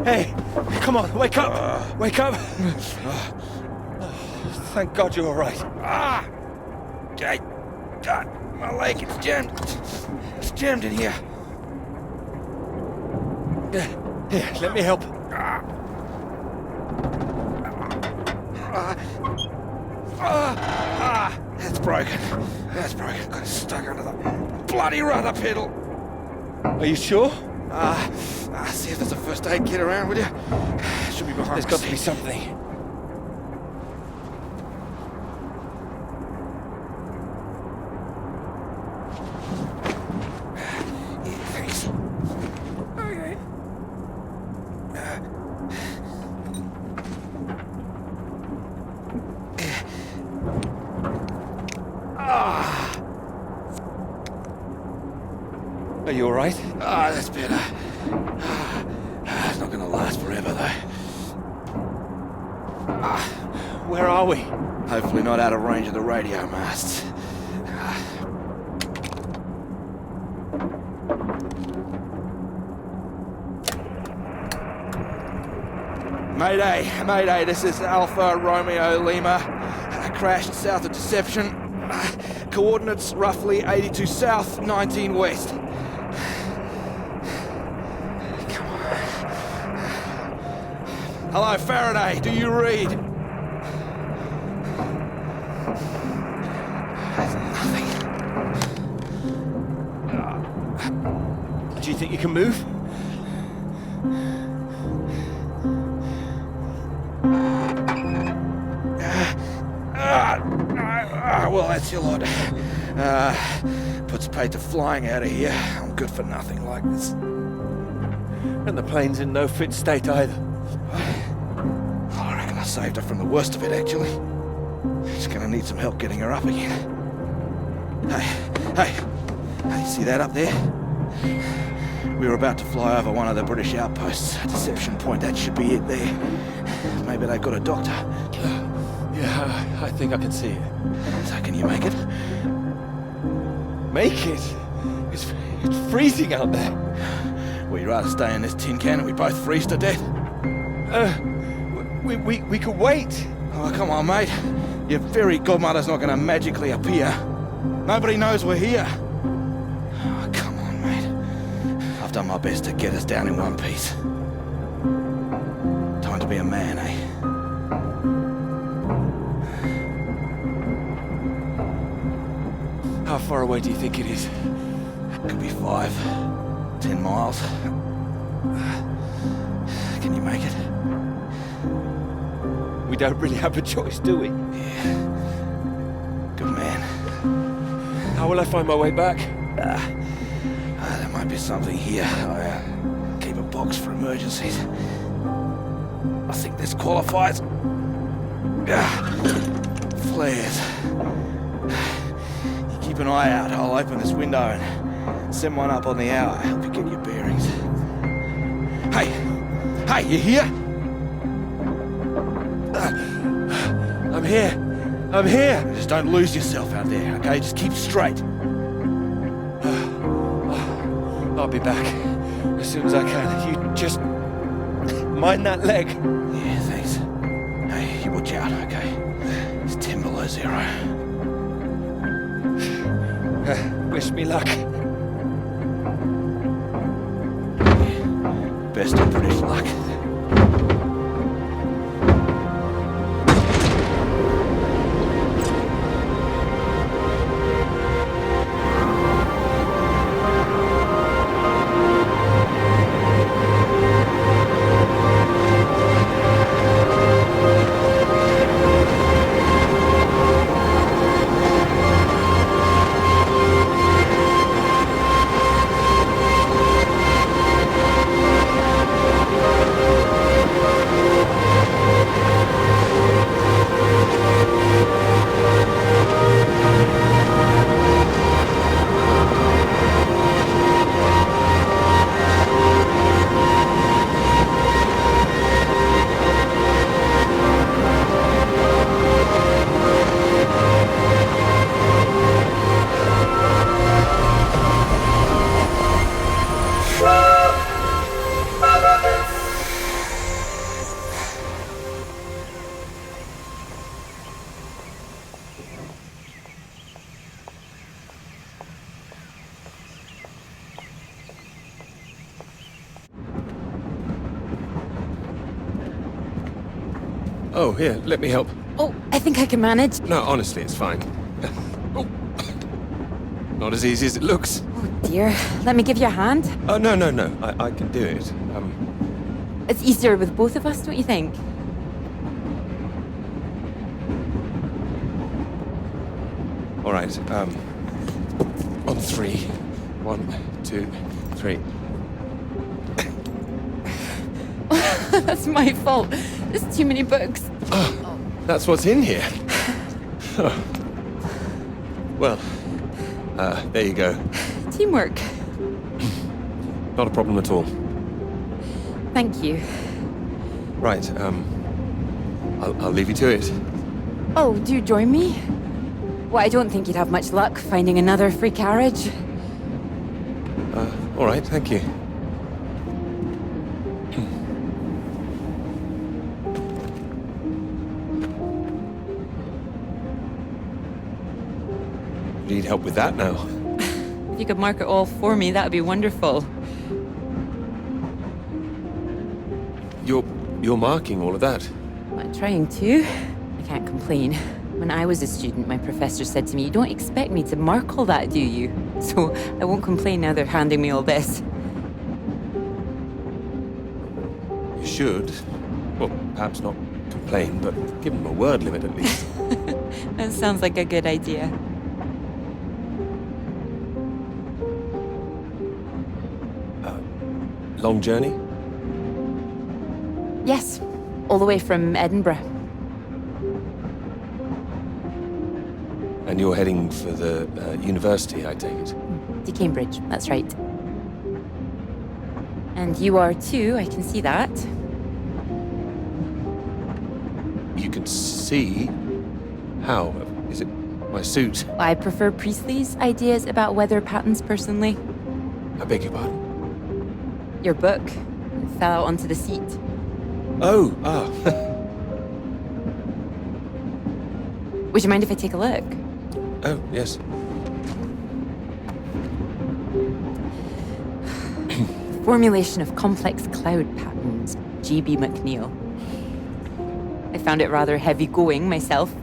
Hey, come on, wake up! Wake up! Thank God you're all right. God, my leg, it's jammed. It's jammed in here. Here, let me help. That's broken. That's broken. Got it stuck under the bloody rudder pedal. Are you sure? See if there's a first aid kit around, will you? Should be behind. There's got to be something. Thanks. Okay. Are you all right? That's better. It's not gonna last forever, though. Where are we? Hopefully not out of range of the radio masts. Mayday, this is Alpha Romeo Lima. Crashed south of Deception. Coordinates roughly 82 south, 19 west. Come on. Hello, Faraday, do you read? Nothing. Do you think you can move? Well, that's your lot. Puts paid to flying out of here. I'm good for nothing like this. And the plane's in no fit state either. I reckon I saved her from the worst of it, actually. She's gonna need some help getting her up again. Hey, see that up there? We were about to fly over one of the British outposts. Deception Point, that should be it there. Maybe they've got a doctor. Yeah, I think I can see it. So can you make it? Make it? It's freezing out there. We'd rather stay in this tin can and we both freeze to death. We could wait. Oh, come on, mate. Your fairy godmother's not gonna magically appear. Nobody knows we're here. Oh, come on, mate. I've done my best to get us down in one piece. Time to be a man, eh? How far away do you think it is? Could be 5, 10 miles. Can you make it? We don't really have a choice, do we? Yeah. Good man. How will I find my way back? There might be something here. I keep a box for emergencies. I think this qualifies. Flares. Keep an eye out. I'll open this window and send one up on the hour. Help you get your bearings. Hey, you here? I'm here. Just don't lose yourself out there, okay? Just keep straight. I'll be back as soon as I can. You just mind that leg. Yeah, thanks. Hey, you watch out, okay? It's 10 below 0. Wish me luck. Best of British luck. Oh, here, let me help. Oh, I think I can manage. No, honestly, it's fine. Oh. Not as easy as it looks. Oh dear. Let me give you a hand. Oh, no. I can do it. It's easier with both of us, don't you think? All right, on three. 1, 2, 3. That's my fault. There's too many books. That's what's in here. Well, there you go. Teamwork. Not a problem at all. Thank you. Right, I'll leave you to it. Oh, do you join me? Well, I don't think you'd have much luck finding another free carriage. All right, thank you. Need help with that now? If you could mark it all for me, that would be wonderful. You're marking all of that? I'm trying to. I can't complain. When I was a student, my professor said to me, "You don't expect me to mark all that, do you?" So I won't complain now they're handing me all this. You should. Well, perhaps not complain, but give them a word limit at least. That sounds like a good idea. Long journey? Yes, all the way from Edinburgh. And you're heading for the university, I take it? To Cambridge, that's right. And you are too, I can see that. You can see? How? Is it my suit? I prefer Priestley's ideas about weather patterns personally. I beg your pardon? Your book fell out onto the seat. Oh, Would you mind if I take a look? Oh, yes. Formulation of complex cloud patterns, G.B. McNeill. I found it rather heavy-going myself.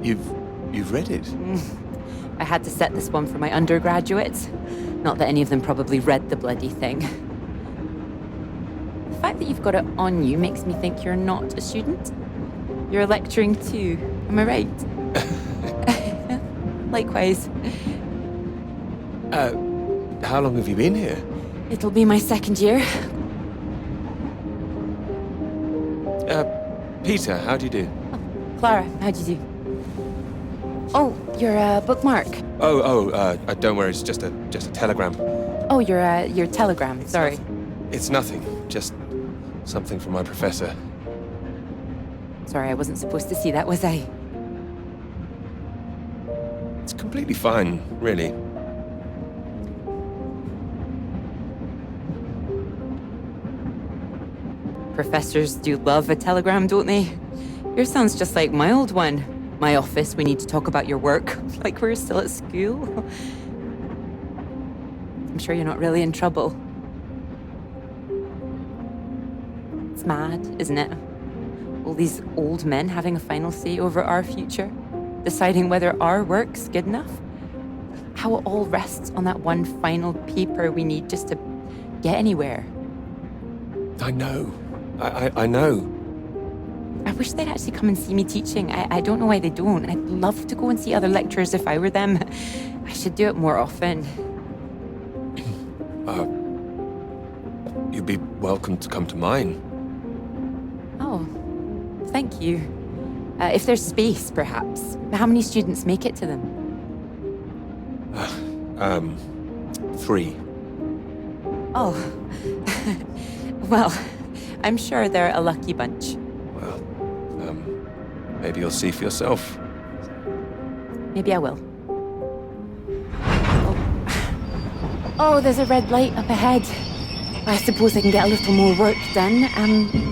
You've read it? I had to set this one for my undergraduates. Not that any of them probably read the bloody thing. The fact that you've got it on you makes me think you're not a student. You're lecturing too, am I right? Likewise. How long have you been here? It'll be my second year. Peter, how do you do? Clara, how'd you do? Oh, you're a bookmark. Don't worry, it's just a telegram. Oh, your telegram, sorry. It's nothing, just something from my professor. Sorry, I wasn't supposed to see that, was I? It's completely fine, really. Professors do love a telegram, don't they? Yours sounds just like my old one. My office, we need to talk about your work. Like we're still at school. I'm sure you're not really in trouble. It's mad, isn't it? All these old men having a final say over our future, deciding whether our work's good enough. How it all rests on that one final paper we need just to get anywhere. I know. I know. I wish they'd actually come and see me teaching. I don't know why they don't. I'd love to go and see other lecturers if I were them. I should do it more often. You'd be welcome to come to mine. Oh, thank you. If there's space, perhaps. How many students make it to them? 3. Oh. Well, I'm sure they're a lucky bunch. Well, maybe you'll see for yourself. Maybe I will. Oh, there's a red light up ahead. I suppose I can get a little more work done.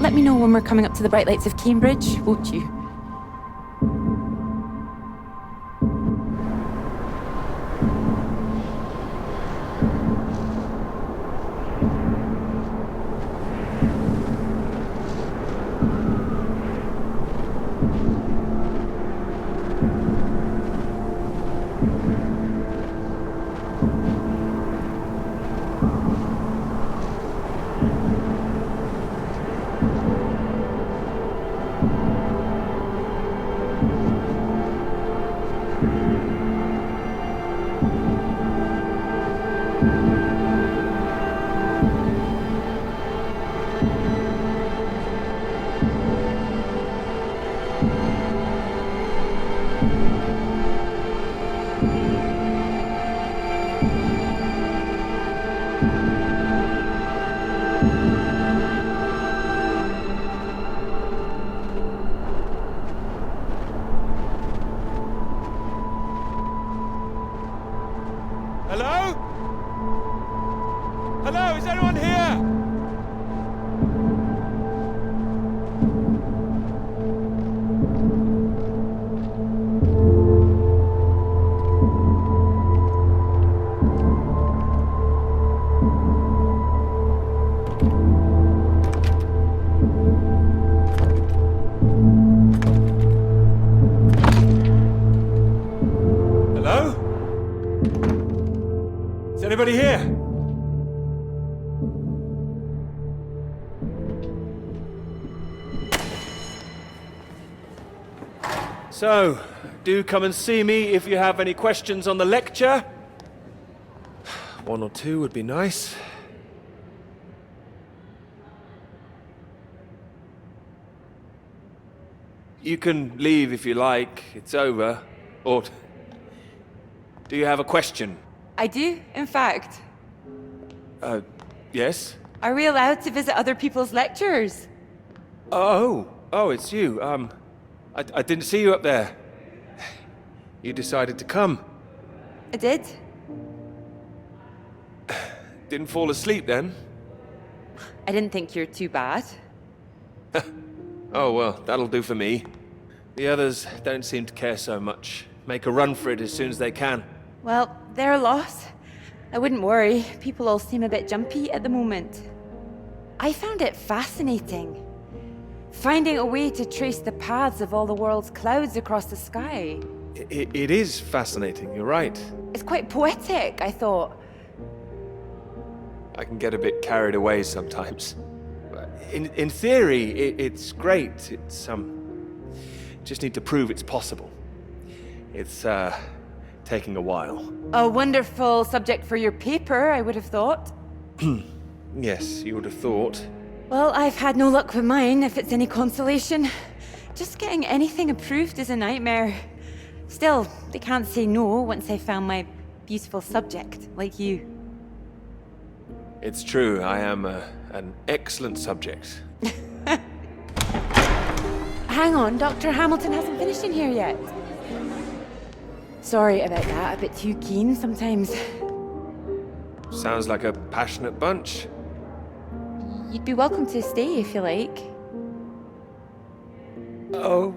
Let me know when we're coming up to the bright lights of Cambridge, won't you? So, do come and see me if you have any questions on the lecture. One or two would be nice. You can leave if you like. It's over. Or do you have a question? I do, in fact. Yes? Are we allowed to visit other people's lectures? Oh, it's you. I didn't see you up there. You decided to come. I did. Didn't fall asleep then? I didn't think you're too bad. Oh, well, that'll do for me. The others don't seem to care so much. Make a run for it as soon as they can. Well, they're a loss. I wouldn't worry. People all seem a bit jumpy at the moment. I found it fascinating. Finding a way to trace the paths of all the world's clouds across the sky. It is fascinating, you're right. It's quite poetic, I thought. I can get a bit carried away sometimes. In theory, it's great. It's, just need to prove it's possible. It's, taking a while. A wonderful subject for your paper, I would have thought. Yes, you would have thought. Well, I've had no luck with mine, if it's any consolation. Just getting anything approved is a nightmare. Still, they can't say no once they found my beautiful subject, like you. It's true, I am an excellent subject. Hang on, Dr. Hamilton hasn't finished in here yet. Sorry about that, a bit too keen sometimes. Sounds like a passionate bunch. You'd be welcome to stay if you like. Oh,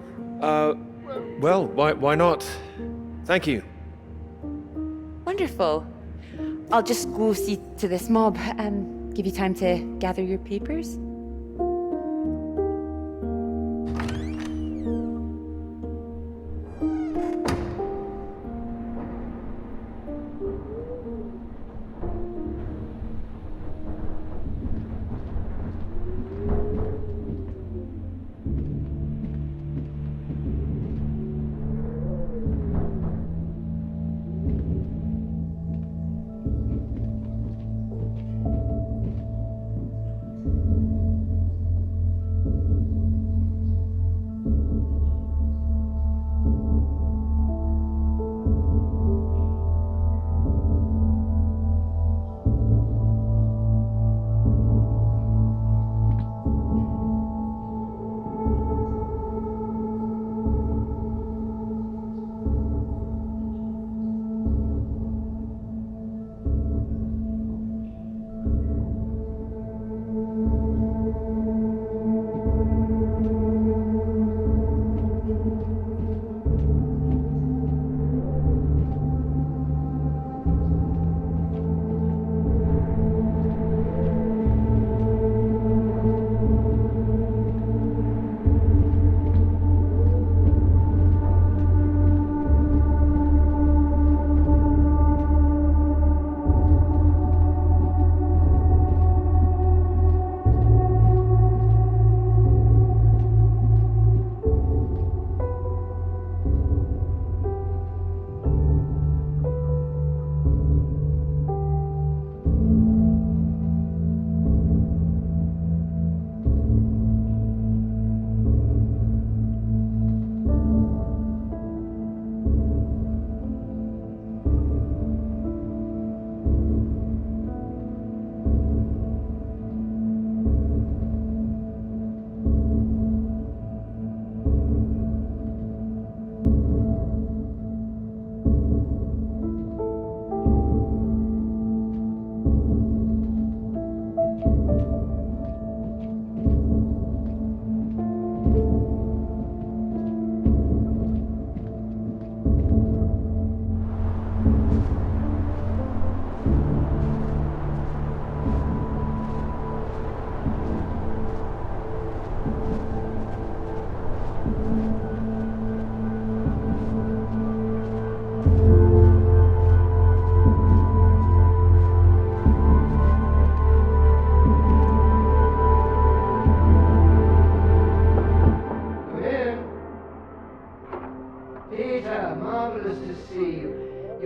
well, why not? Thank you. Wonderful. I'll just go see to this mob and give you time to gather your papers.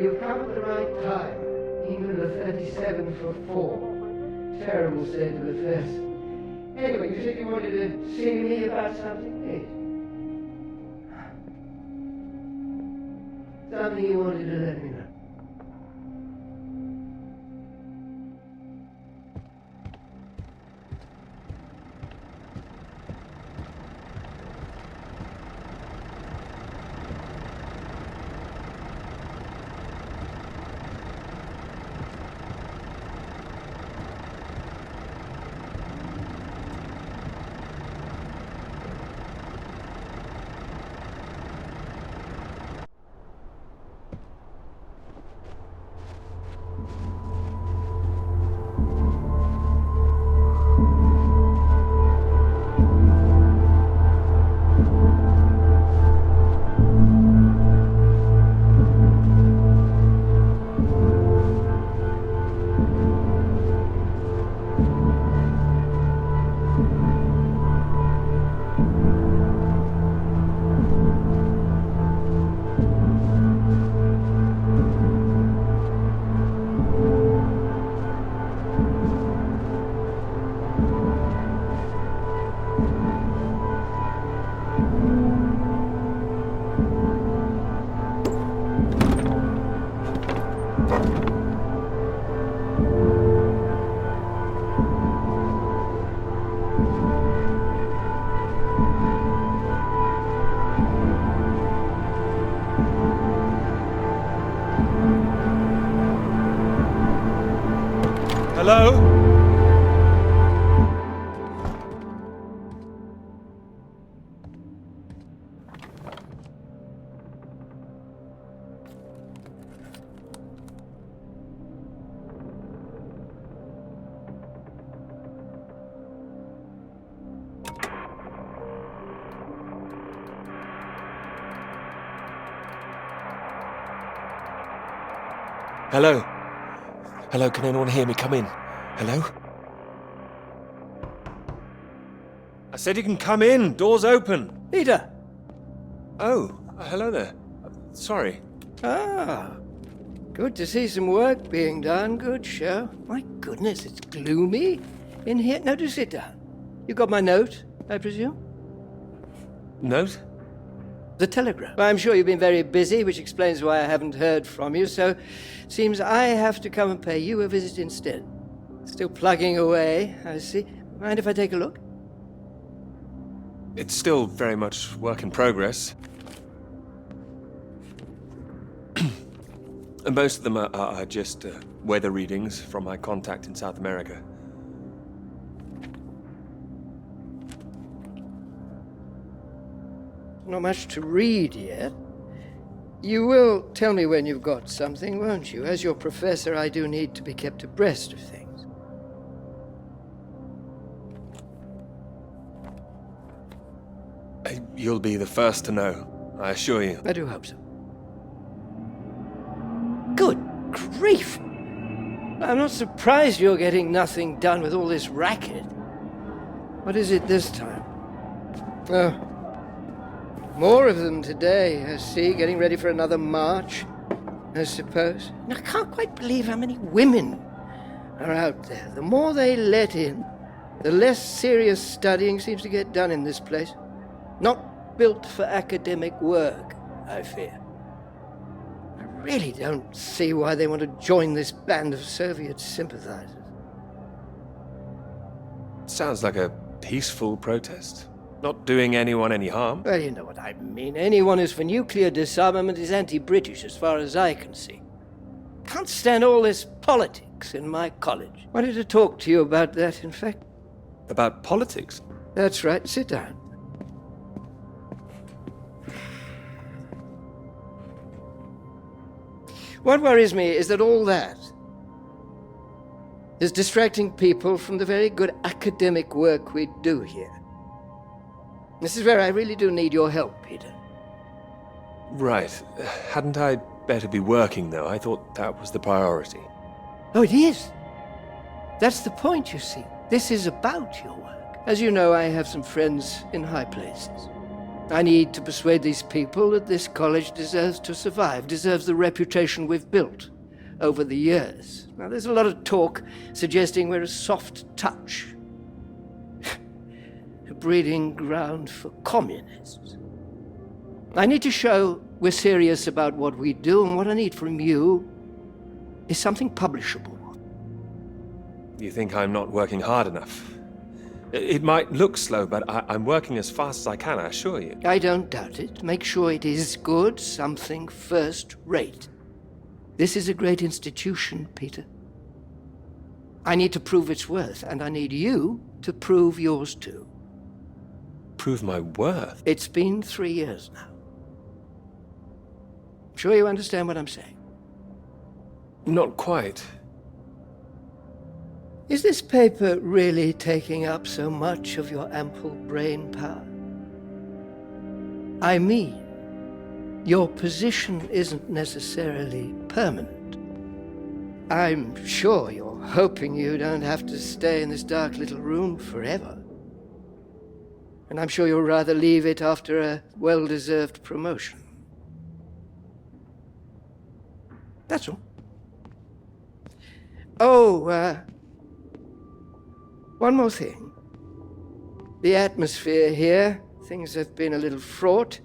You've come at the right time. England are 37 for 4. Terrible state of affairs. Anyway, you said you wanted to see me about something, yes? Something you wanted to let me know. Hello? Hello? Hello, can anyone hear me? Come in. Hello? I said you can come in. Door's open. Peter! Oh, hello there. Sorry. Ah, good to see some work being done. Good show. My goodness, it's gloomy in here. No, do sit down. You got my note, I presume? Note? The telegram. Well, I'm sure you've been very busy, which explains why I haven't heard from you, so seems I have to come and pay you a visit instead. Still plugging away, I see. Mind if I take a look? It's still very much work in progress. And most of them are just weather readings from my contact in South America. Not much to read yet. You will tell me when you've got something, won't you? As your professor, I do need to be kept abreast of things. You'll be the first to know, I assure you. I do hope so. Good grief! I'm not surprised you're getting nothing done with all this racket. What is it this time? Oh, more of them today, I see, getting ready for another march, I suppose. And I can't quite believe how many women are out there. The more they let in, the less serious studying seems to get done in this place. Not built for academic work, I fear. I really don't see why they want to join this band of Soviet sympathizers. Sounds like a peaceful protest. Not doing anyone any harm. Well, you know what I mean. Anyone who's for nuclear disarmament is anti-British, as far as I can see. Can't stand all this politics in my college. Wanted to talk to you about that, in fact. About politics? That's right. Sit down. What worries me is that all that is distracting people from the very good academic work we do here. This is where I really do need your help, Peter. Right. Hadn't I better be working, though? I thought that was the priority. Oh, it is. That's the point, you see. This is about your work. As you know, I have some friends in high places. I need to persuade these people that this college deserves to survive, deserves the reputation we've built over the years. Now, there's a lot of talk suggesting we're a soft touch, a breeding ground for communists. I need to show we're serious about what we do, and what I need from you is something publishable. You think I'm not working hard enough? It might look slow, but I'm working as fast as I can, I assure you. I don't doubt it. Make sure it is good, something first-rate. This is a great institution, Peter. I need to prove its worth, and I need you to prove yours too. Prove my worth? It's been 3 years now. Sure you understand what I'm saying? Not quite. Is this paper really taking up so much of your ample brain power? I mean, your position isn't necessarily permanent. I'm sure you're hoping you don't have to stay in this dark little room forever. And I'm sure you'll rather leave it after a well-deserved promotion. That's all. Oh, one more thing. The atmosphere here, things have been a little fraught.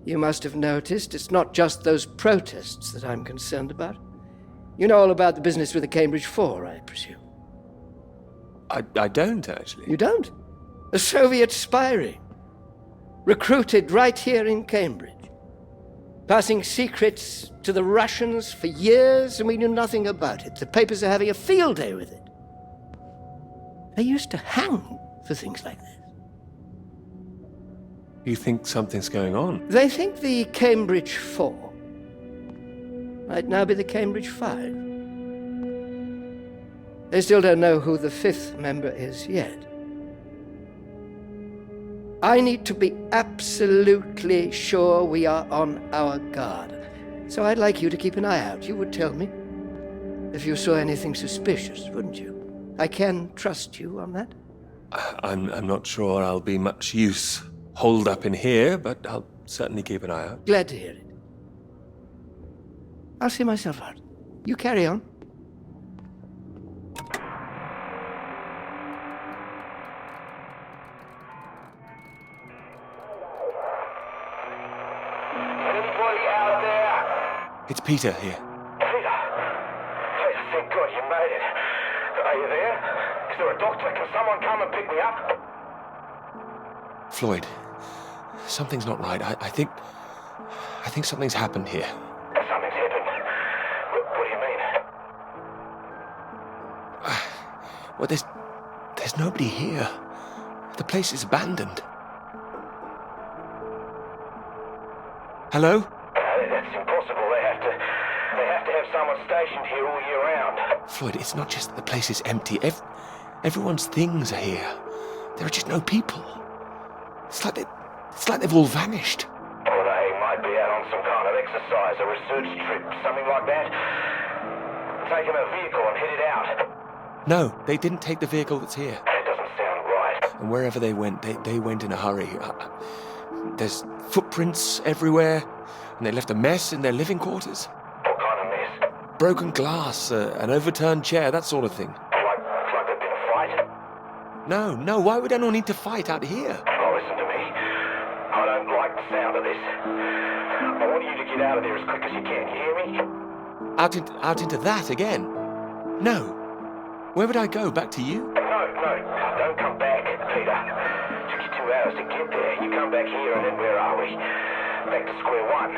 You must have noticed it's not just those protests that I'm concerned about. You know all about the business with the Cambridge Four, I presume. I don't, actually. You don't? A Soviet spy ring. Recruited right here in Cambridge. Passing secrets to the Russians for years, and we knew nothing about it. The papers are having a field day with it. They used to hang for things like this. You think something's going on? They think the Cambridge Four might now be the Cambridge Five. They still don't know who the fifth member is yet. I need to be absolutely sure we are on our guard. So I'd like you to keep an eye out. You would tell me if you saw anything suspicious, wouldn't you? I can trust you on that? I'm not sure I'll be much use holed up in here, but I'll certainly keep an eye out. Glad to hear it. I'll see myself out. You carry on. Anybody out there? It's Peter here. Peter, thank God you made it. Are you there? Is there a doctor? Can someone come and pick me up? Floyd, something's not right. I think something's happened here. Something's happened. What do you mean? Well, there's nobody here. The place is abandoned. Hello? That's impossible. They have to have someone stationed here all year round. Floyd, it's not just that the place is empty. Everyone's things are here. There are just no people. It's like they've all vanished. Or they might be out on some kind of exercise, a research trip, something like that. Taking a vehicle and headed out. No, they didn't take the vehicle that's here. That doesn't sound right. And wherever they went, they went in a hurry. There's footprints everywhere, and they left a mess in their living quarters. What kind of mess? Broken glass, an overturned chair, that sort of thing. Like there'd been a fight? No, why would anyone need to fight out here? Oh, listen to me. I don't like the sound of this. I want you to get out of there as quick as you can. You hear me? Out into that again? No. Where would I go? Back to you? No, don't come back, Peter. Took you 2 hours to get there. You come back here and then where are we? Back to square one.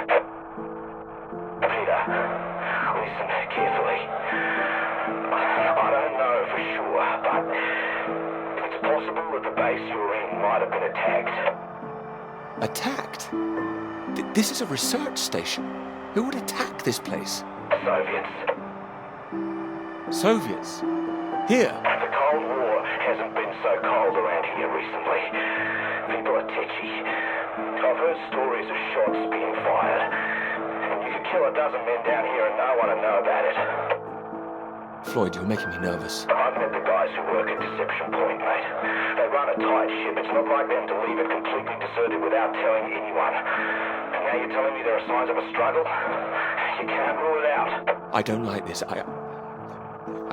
Peter, listen carefully. I don't know for sure, but it's possible that the base you're in might have been attacked. Attacked? This is a research station. Who would attack this place? Soviets. Soviets? Here? The Cold War hasn't been so cold around here recently. People are tetchy. I've heard stories of shots being fired. And you could kill a dozen men down here and no one would know about it. Floyd, you're making me nervous. I've met the guys who work at Deception Point, mate. They run a tight ship. It's not like them to leave it completely deserted without telling anyone. And now you're telling me there are signs of a struggle? You can't rule it out. I don't like this. I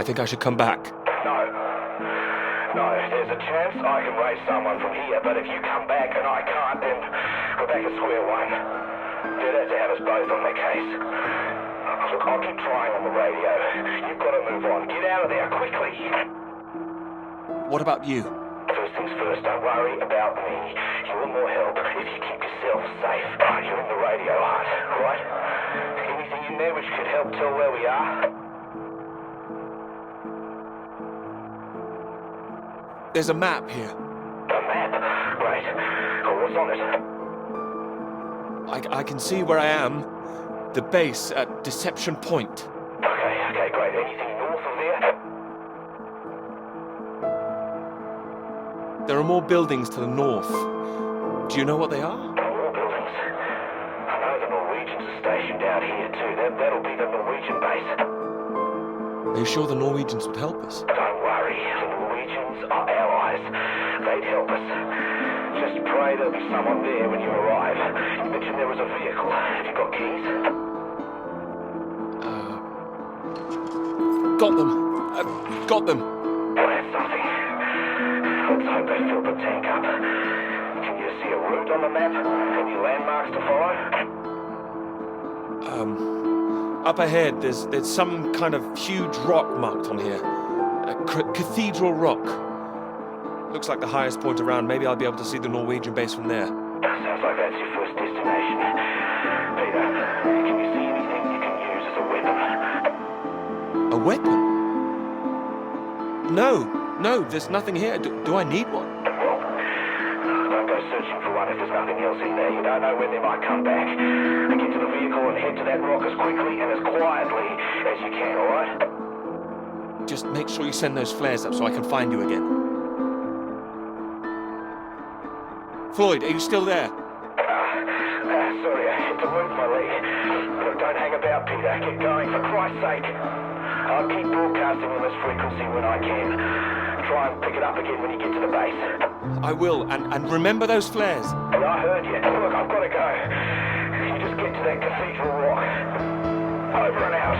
think I should come back. No, there's a chance I can raise someone from here, but if you come back and I can't, then we're back at square one. They'd have to have us both on their case. Look, I'll keep trying on the radio. You've got to move on. Get out of there, quickly. What about you? First things first, don't worry about me. You're more help if you keep yourself safe. You're in the radio hut, right? Anything in there which could help tell where we are? There's a map here. A map? Great. Oh, what's on it? I can see where I am. The base at Deception Point. Okay, great. Anything north of there? There are more buildings to the north. Do you know what they are? More buildings. I know the Norwegians are stationed out here too. That'll be the Norwegian base. Are you sure the Norwegians would help us? Don't worry. The Norwegians are allies. They'd help us. Just pray there'll be someone there when you arrive. You mentioned there was a vehicle. Have you got keys? Got them. Got them. Well, that's something. Let's hope they filled the tank up. Can you see a route on the map? Any landmarks to follow? Up ahead, there's some kind of huge rock marked on here. A cathedral rock. Looks like the highest point around. Maybe I'll be able to see the Norwegian base from there. Sounds like that's your first destination. Peter, can you see anything you can use as a weapon? A weapon? No, there's nothing here. Do I need one? Well, don't go searching for one if there's nothing else in there. You don't know when they might come back. Get to the vehicle and head to that rock as quickly and as quietly as you can, alright? Just make sure you send those flares up so I can find you again. Floyd, are you still there? Sorry, I had to move my leg. Look, don't hang about, Peter. Get going, for Christ's sake. I'll keep broadcasting on this frequency when I can. Try and pick it up again when you get to the base. I will, and remember those flares. And I heard you. Look, I've got to go. You just get to that cathedral rock. Over and out.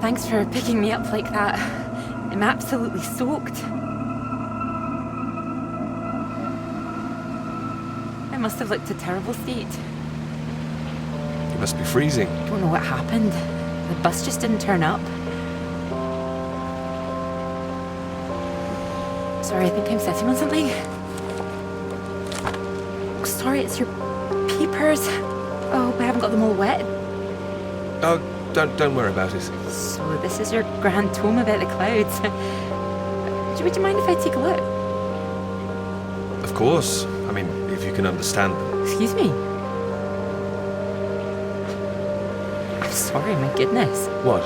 Thanks for picking me up like that. I'm absolutely soaked. I must have looked a terrible state. You must be freezing. I don't know what happened. The bus just didn't turn up. Sorry, I think I'm sitting on something. Oh, sorry, it's your peepers. Oh, I haven't got them all wet. Oh, don't worry about it. So this is your grand tome about the clouds. Would you mind if I take a look? Of course. I mean, if you can understand them. Excuse me? I'm sorry, my goodness. What?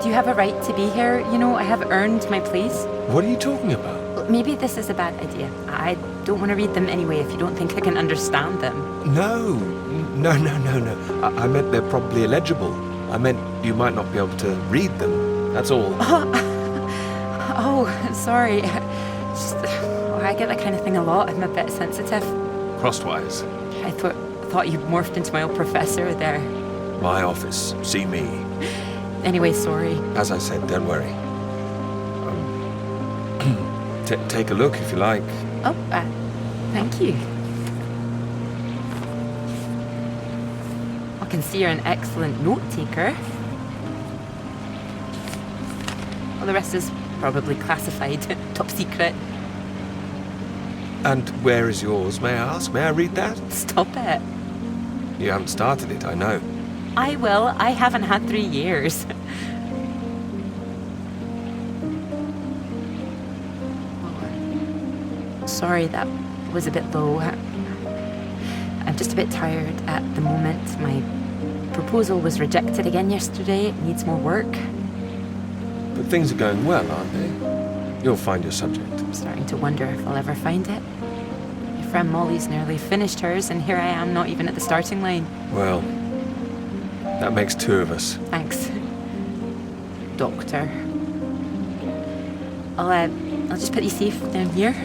Do you have a right to be here? You know, I have earned my place. What are you talking about? Maybe this is a bad idea. I don't want to read them anyway if you don't think I can understand them. No. I meant they're probably illegible. I meant you might not be able to read them. That's all. Oh, sorry. I get that kind of thing a lot. I'm a bit sensitive. Crosswise. I thought you morphed into my old professor there. My office. See me. Anyway, sorry. As I said, don't worry. Take a look if you like. Oh, thank you. I can see you're an excellent note taker. Well, the rest is probably classified, top secret. And where is yours, may I ask? May I read that? Stop it. You haven't started it, I know. I will. I haven't had 3 years. Sorry, that was a bit low. I'm just a bit tired at the moment. My proposal was rejected again yesterday. It needs more work. But things are going well, aren't they? You'll find your subject. I'm starting to wonder if I'll ever find it. My friend Molly's nearly finished hers, and here I am, not even at the starting line. Well, that makes 2 of us. Thanks, Doctor. I'll just put you safe down here.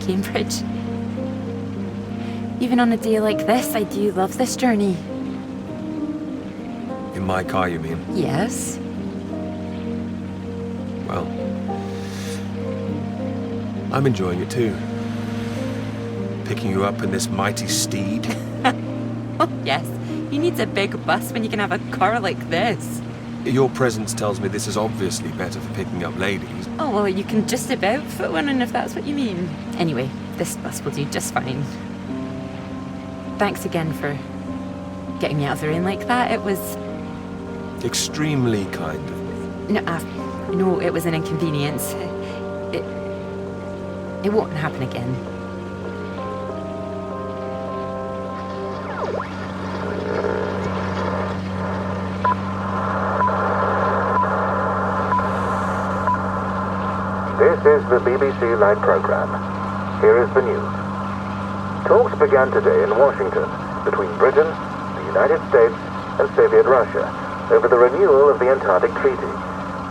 Cambridge. Even on a day like this, I do love this journey. In my car, you mean? Yes. Well, I'm enjoying it too. Picking you up in this mighty steed. Oh, yes. Who needs a big bus when you can have a car like this? Your presence tells me this is obviously better for picking up ladies. Oh, well, you can just about fit one in if that's what you mean. Anyway, this bus will do just fine. Thanks again for getting me out of the rain like that. It was... Extremely kind of me. No, it was an inconvenience. It won't happen again. This is the BBC Light Programme. Here is the news. Talks began today in Washington between Britain, the United States, and Soviet Russia over the renewal of the Antarctic Treaty,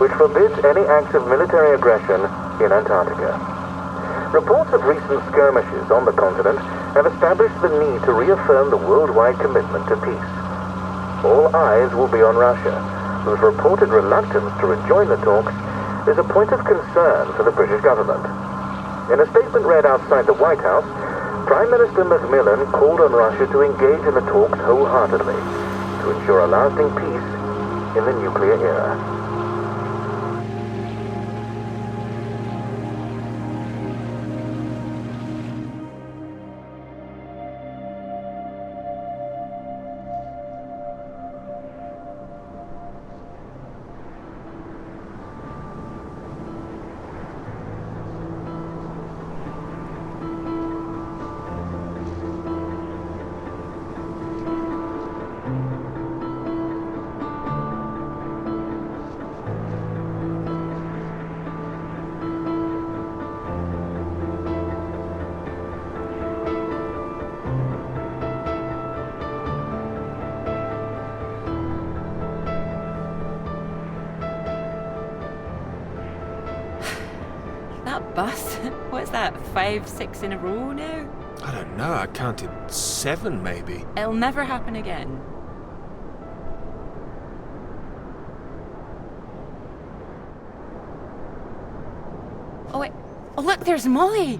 which forbids any acts of military aggression in Antarctica. Reports of recent skirmishes on the continent have established the need to reaffirm the worldwide commitment to peace. All eyes will be on Russia, whose reported reluctance to rejoin the talks is a point of concern for the British government. In a statement read outside the White House, Prime Minister Macmillan called on Russia to engage in the talks wholeheartedly to ensure a lasting peace in the nuclear era. That bus? What's that, 5, 6 in a row now? I don't know, I counted 7 maybe. It'll never happen again. Oh, wait. Oh, look, there's Molly.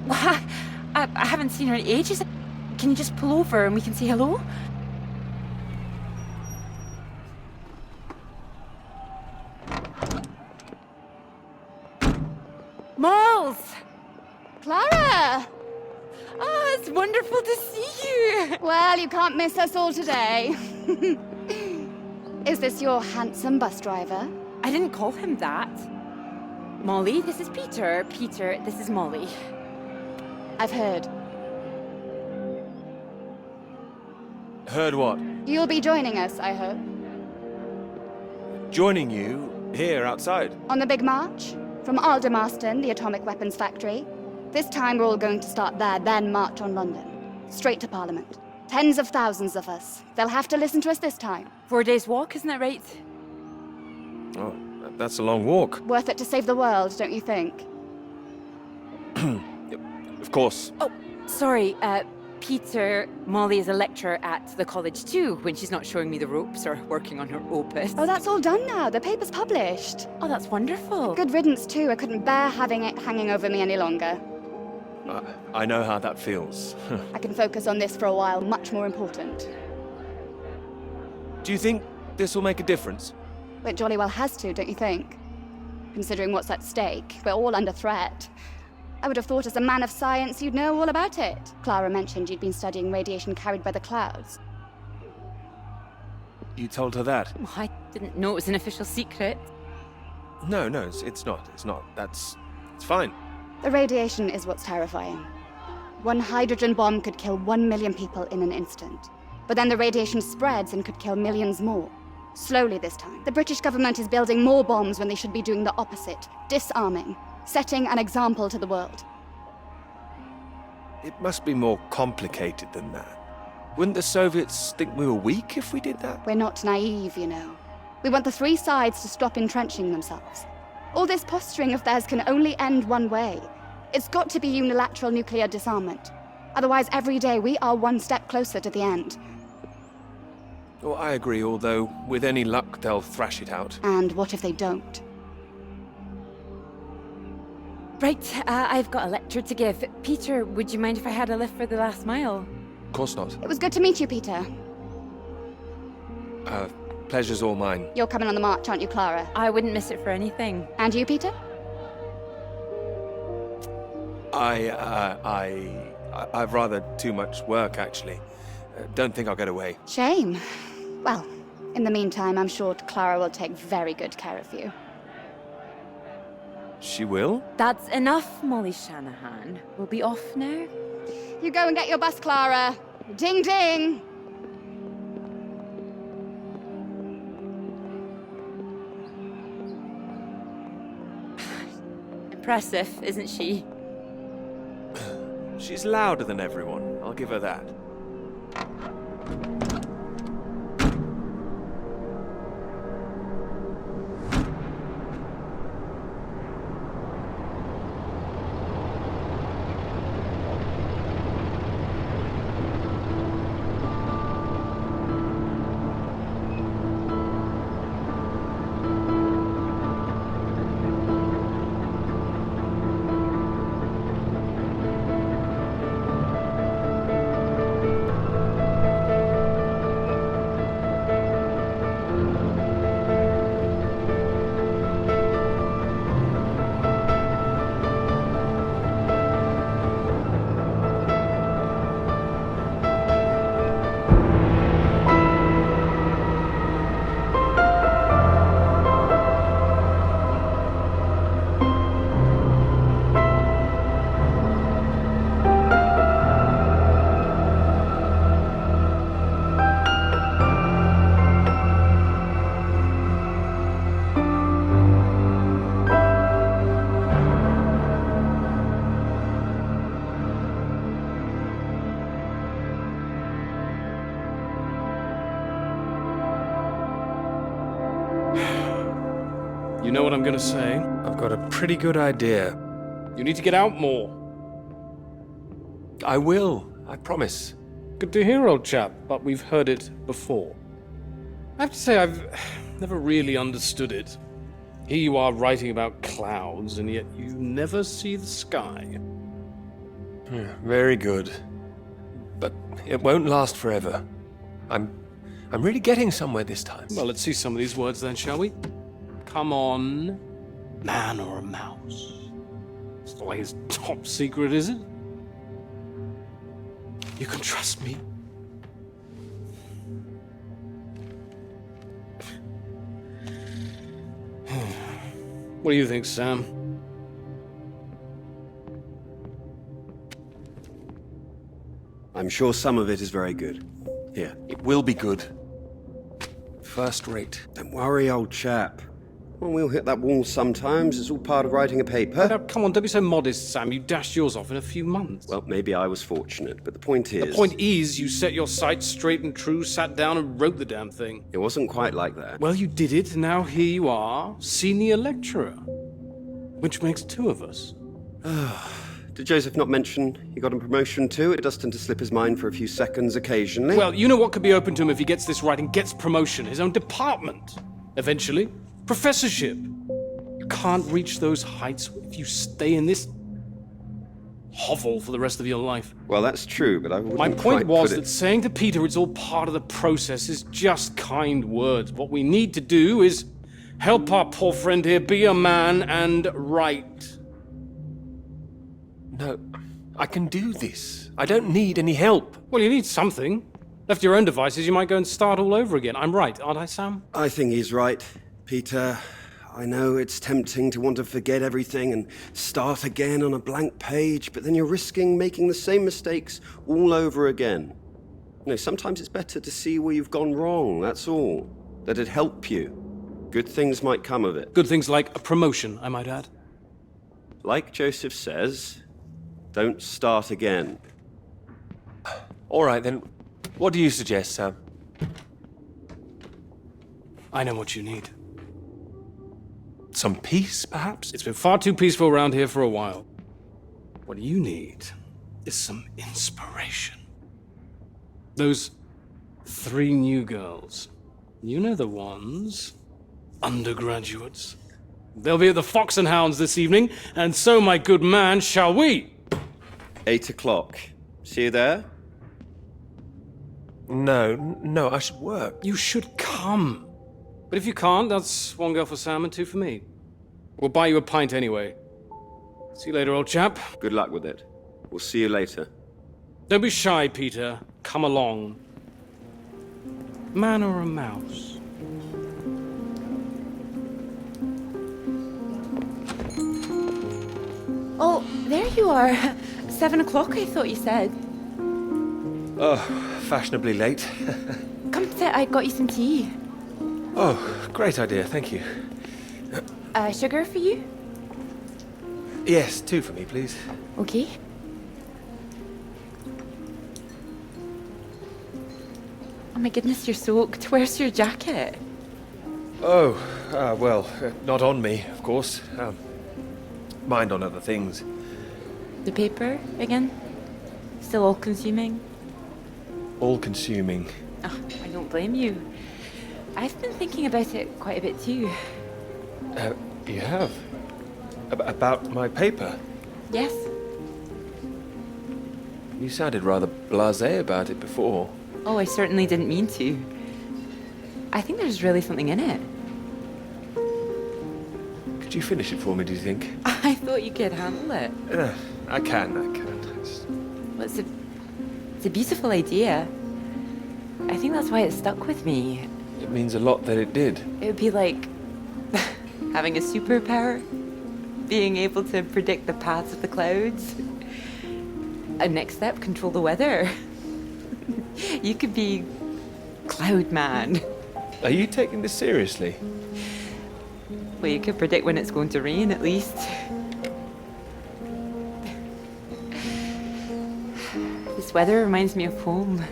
Well, I haven't seen her in ages. Can you just pull over and we can say hello? Moles! Clara! Oh, it's wonderful to see you. Well, you can't miss us all today. Is this your handsome bus driver? I didn't call him that. Molly, this is Peter. Peter, this is Molly. I've heard. Heard what? You'll be joining us, I hope. Joining you here outside. On the big march? From Aldermaston, the atomic weapons factory. This time we're all going to start there, then march on London. Straight to Parliament. Tens of thousands of us. They'll have to listen to us this time. 4 days walk, isn't that right? Oh, that's a long walk. Worth it to save the world, don't you think? Of course. Oh, sorry, Peter, Molly is a lecturer at the college too, when she's not showing me the ropes or working on her opus. Oh, that's all done now. The paper's published. Oh, that's wonderful. Good riddance, too. I couldn't bear having it hanging over me any longer. I know how that feels. I can focus on this for a while, much more important. Do you think this will make a difference? It jolly well has to, don't you think? Considering what's at stake, we're all under threat. I would have thought as a man of science you'd know all about it. Clara mentioned you'd been studying radiation carried by the clouds. You told her that? Oh, I didn't know it was an official secret. No, it's not. It's fine. The radiation is what's terrifying. One hydrogen bomb could kill 1 million people in an instant. But then the radiation spreads and could kill millions more. Slowly this time. The British government is building more bombs when they should be doing the opposite, disarming, setting an example to the world. It must be more complicated than that. Wouldn't the Soviets think we were weak if we did that? We're not naive, you know. We want the three sides to stop entrenching themselves. All this posturing of theirs can only end one way. It's got to be unilateral nuclear disarmament. Otherwise, every day we are one step closer to the end. Well, I agree, although with any luck they'll thrash it out. And what if they don't? Right, I've got a lecture to give. Peter, would you mind if I had a lift for the last mile? Of course not. It was good to meet you, Peter. Pleasure's all mine. You're coming on the march, aren't you, Clara? I wouldn't miss it for anything. And you, Peter? I've rather too much work, actually. Don't think I'll get away. Shame. Well, in the meantime, I'm sure Clara will take very good care of you. She will? That's enough, Molly Shanahan. We'll be off now. You go and get your bus, Clara. Ding ding! Impressive, isn't she? She's louder than everyone, I'll give her that. You know what I'm gonna say? I've got a pretty good idea. You need to get out more. I will, I promise. Good to hear, old chap, but we've heard it before. I have to say, I've never really understood it. Here you are writing about clouds, and yet you never see the sky. Very good. But it won't last forever. I'm really getting somewhere this time. Well, let's see some of these words then, shall we? Come on, man or a mouse? It's not like it's top secret, is it? You can trust me. What do you think, Sam? I'm sure some of it is very good. Here. will be good. First rate. Don't worry, old chap. Well, we'll hit that wall sometimes. It's all part of writing a paper. Now, come on, don't be so modest, Sam. You dashed yours off in a few months. Well, maybe I was fortunate, but the point is... The point is, you set your sights straight and true, sat down and wrote the damn thing. It wasn't quite like that. Well, you did it, and now here you are, senior lecturer. Which makes two of us. Did Joseph not mention he got a promotion too? It does tend to slip his mind for a few seconds occasionally. Well, you know what could be open to him if he gets this right and gets promotion? His own department. Eventually. Professorship. You can't reach those heights if you stay in this hovel for the rest of your life. Well, that's true, but I wouldn't My point quite was put it... that saying to Peter it's all part of the process is just kind words. What we need to do is help our poor friend here be a man and write. No, I can do this. I don't need any help. Well, you need something. Left to your own devices, you might go and start all over again. I'm right, aren't I, Sam? I think he's right, Peter. I know it's tempting to want to forget everything and start again on a blank page, but then you're risking making the same mistakes all over again. You know, sometimes it's better to see where you've gone wrong, that's all. That'd help you. Good things might come of it. Good things like a promotion, I might add. Like Joseph says, don't start again. All right, then. What do you suggest, Sam? I know what you need. Some peace, perhaps? It's been far too peaceful around here for a while. What you need is some inspiration. Those 3 new girls. You know the ones. Undergraduates. They'll be at the Fox and Hounds this evening, and so, my good man, shall we? 8 o'clock. See you there? No, I should work. You should come. But if you can't, that's 1 girl for Sam and 2 for me. We'll buy you a pint anyway. See you later, old chap. Good luck with it. We'll see you later. Don't be shy, Peter. Come along. Man or a mouse? Oh, there you are. 7 o'clock, I thought you said. Oh, fashionably late. Come sit, I got you some tea. Oh, great idea, thank you. Sugar for you? Yes, 2 for me, please. Okay. Oh my goodness, you're soaked. Where's your jacket? Oh, well, not on me, of course. Mind on other things. The paper again? Still all consuming? All-consuming. Oh, I don't blame you. I've been thinking about it quite a bit too. You have? About my paper? Yes? You sounded rather blasé about it before. Oh, I certainly didn't mean to. I think there's really something in it. Could you finish it for me, do you think? I thought you could handle it. I can. Well, it's a beautiful idea. I think that's why it stuck with me. It means a lot that it did. It would be like having a superpower, being able to predict the paths of the clouds. And next step, control the weather. You could be Cloud Man. Are you taking this seriously? Well, you could predict when it's going to rain, at least. This weather reminds me of home.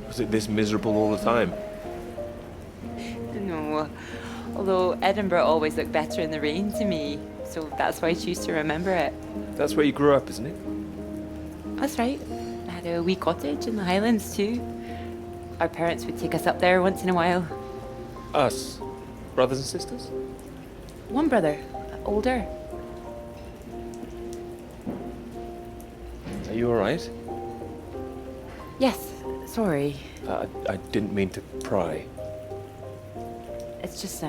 Was it this miserable all the time? No, although Edinburgh always looked better in the rain to me, so that's why I choose to remember it. That's where you grew up, isn't it? That's right. I had a wee cottage in the Highlands too. Our parents would take us up there once in a while. Us? Brothers and sisters? One brother, older. Are you alright? Yes, sorry. I didn't mean to pry. It's just,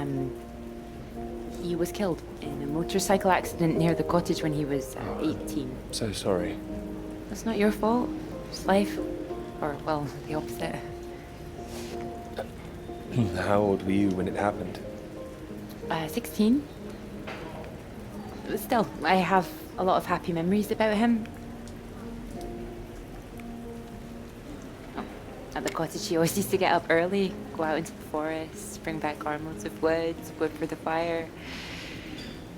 he was killed in a motorcycle accident near the cottage when he was 18. So sorry. That's not your fault. It's life. Or, well, the opposite. How old were you when it happened? 16. But still, I have a lot of happy memories about him. Oh, at the cottage, she always used to get up early, go out into the forest, bring back armloads of wood for the fire.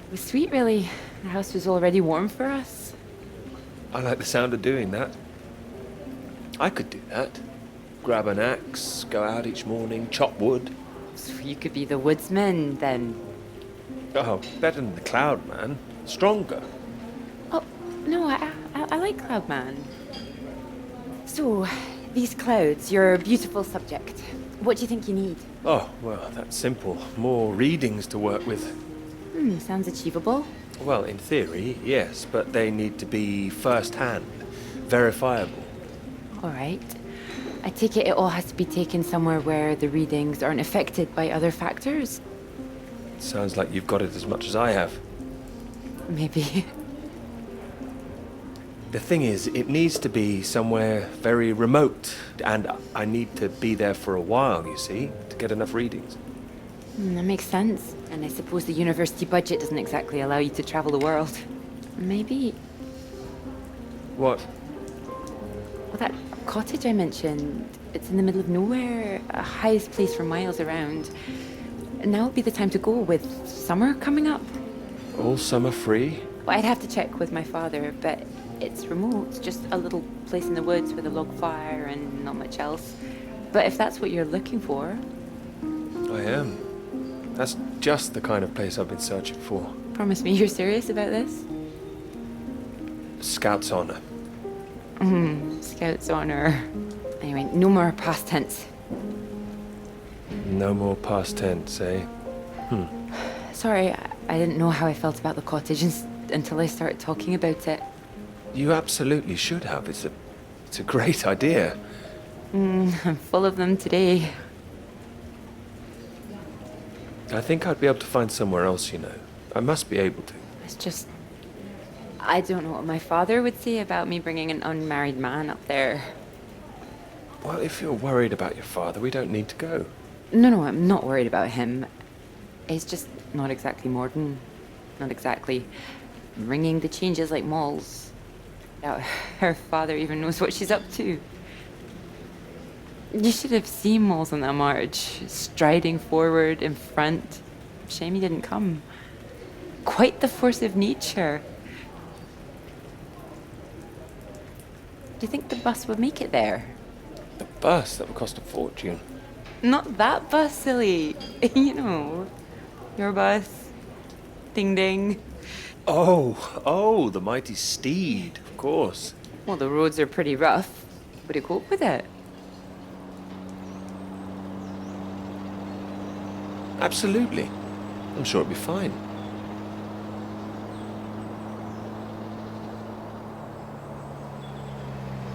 It was sweet, really. The house was already warm for us. I like the sound of doing that. I could do that. Grab an axe, go out each morning, chop wood. So you could be the woodsman, then. Oh, better than the Cloud Man. Stronger. Oh, no, I like Cloudman. So, these clouds, your beautiful subject. What do you think you need? Oh, well, that's simple. More readings to work with. Sounds achievable. Well, in theory, yes, but they need to be first-hand, verifiable. All right. I take it all has to be taken somewhere where the readings aren't affected by other factors. Sounds like you've got it as much as I have. Maybe. The thing is, it needs to be somewhere very remote, and I need to be there for a while, you see, to get enough readings. That makes sense. And I suppose the university budget doesn't exactly allow you to travel the world. Maybe. What? Well, that cottage I mentioned, it's in the middle of nowhere, a highest place for miles around. Now would be the time to go with summer coming up. All summer free? Well, I'd have to check with my father, but it's remote, just a little place in the woods with a log fire and not much else. But if that's what you're looking for... I am. That's just the kind of place I've been searching for. Promise me you're serious about this? Scout's honor. Scout's honor. Anyway, no more past tense. No more past tense, eh? Sorry, I didn't know how I felt about the cottage until I started talking about it. You absolutely should have. It's a great idea. I'm full of them today. I think I'd be able to find somewhere else, you know. I must be able to. It's just... I don't know what my father would say about me bringing an unmarried man up there. Well, if you're worried about your father, we don't need to go. No, I'm not worried about him. It's just not exactly modern. Not exactly ringing the changes like malls. Doubt her father even knows what she's up to. You should have seen Malls on that march, striding forward in front. Shame he didn't come. Quite the force of nature. Do you think the bus would make it there? The bus, that would cost a fortune. Not that bus, silly. You know, your bus. Ding ding. Oh, the mighty steed, of course. Well, the roads are pretty rough. Would you cope with it? Absolutely. I'm sure it'll be fine.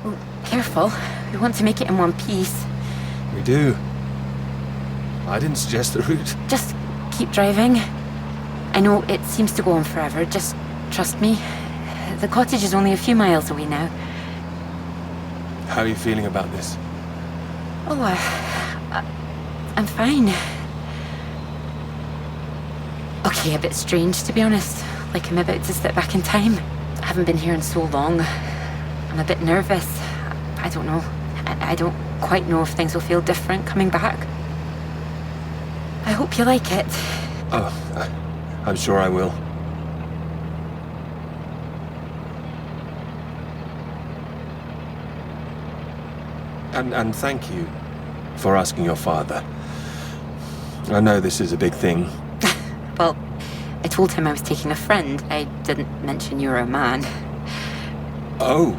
Oh, careful. We want to make it in one piece. We do. I didn't suggest the route. Just keep driving. I know it seems to go on forever. Just trust me. The cottage is only a few miles away now. How are you feeling about this? Oh, I'm fine. Okay, a bit strange, to be honest. Like I'm about to step back in time. I haven't been here in so long. I'm a bit nervous. I don't know. I don't quite know if things will feel different coming back. I hope you like it. Oh, I'm sure I will. And thank you for asking your father. I know this is a big thing. Well, I told him I was taking a friend. I didn't mention you were a man. Oh,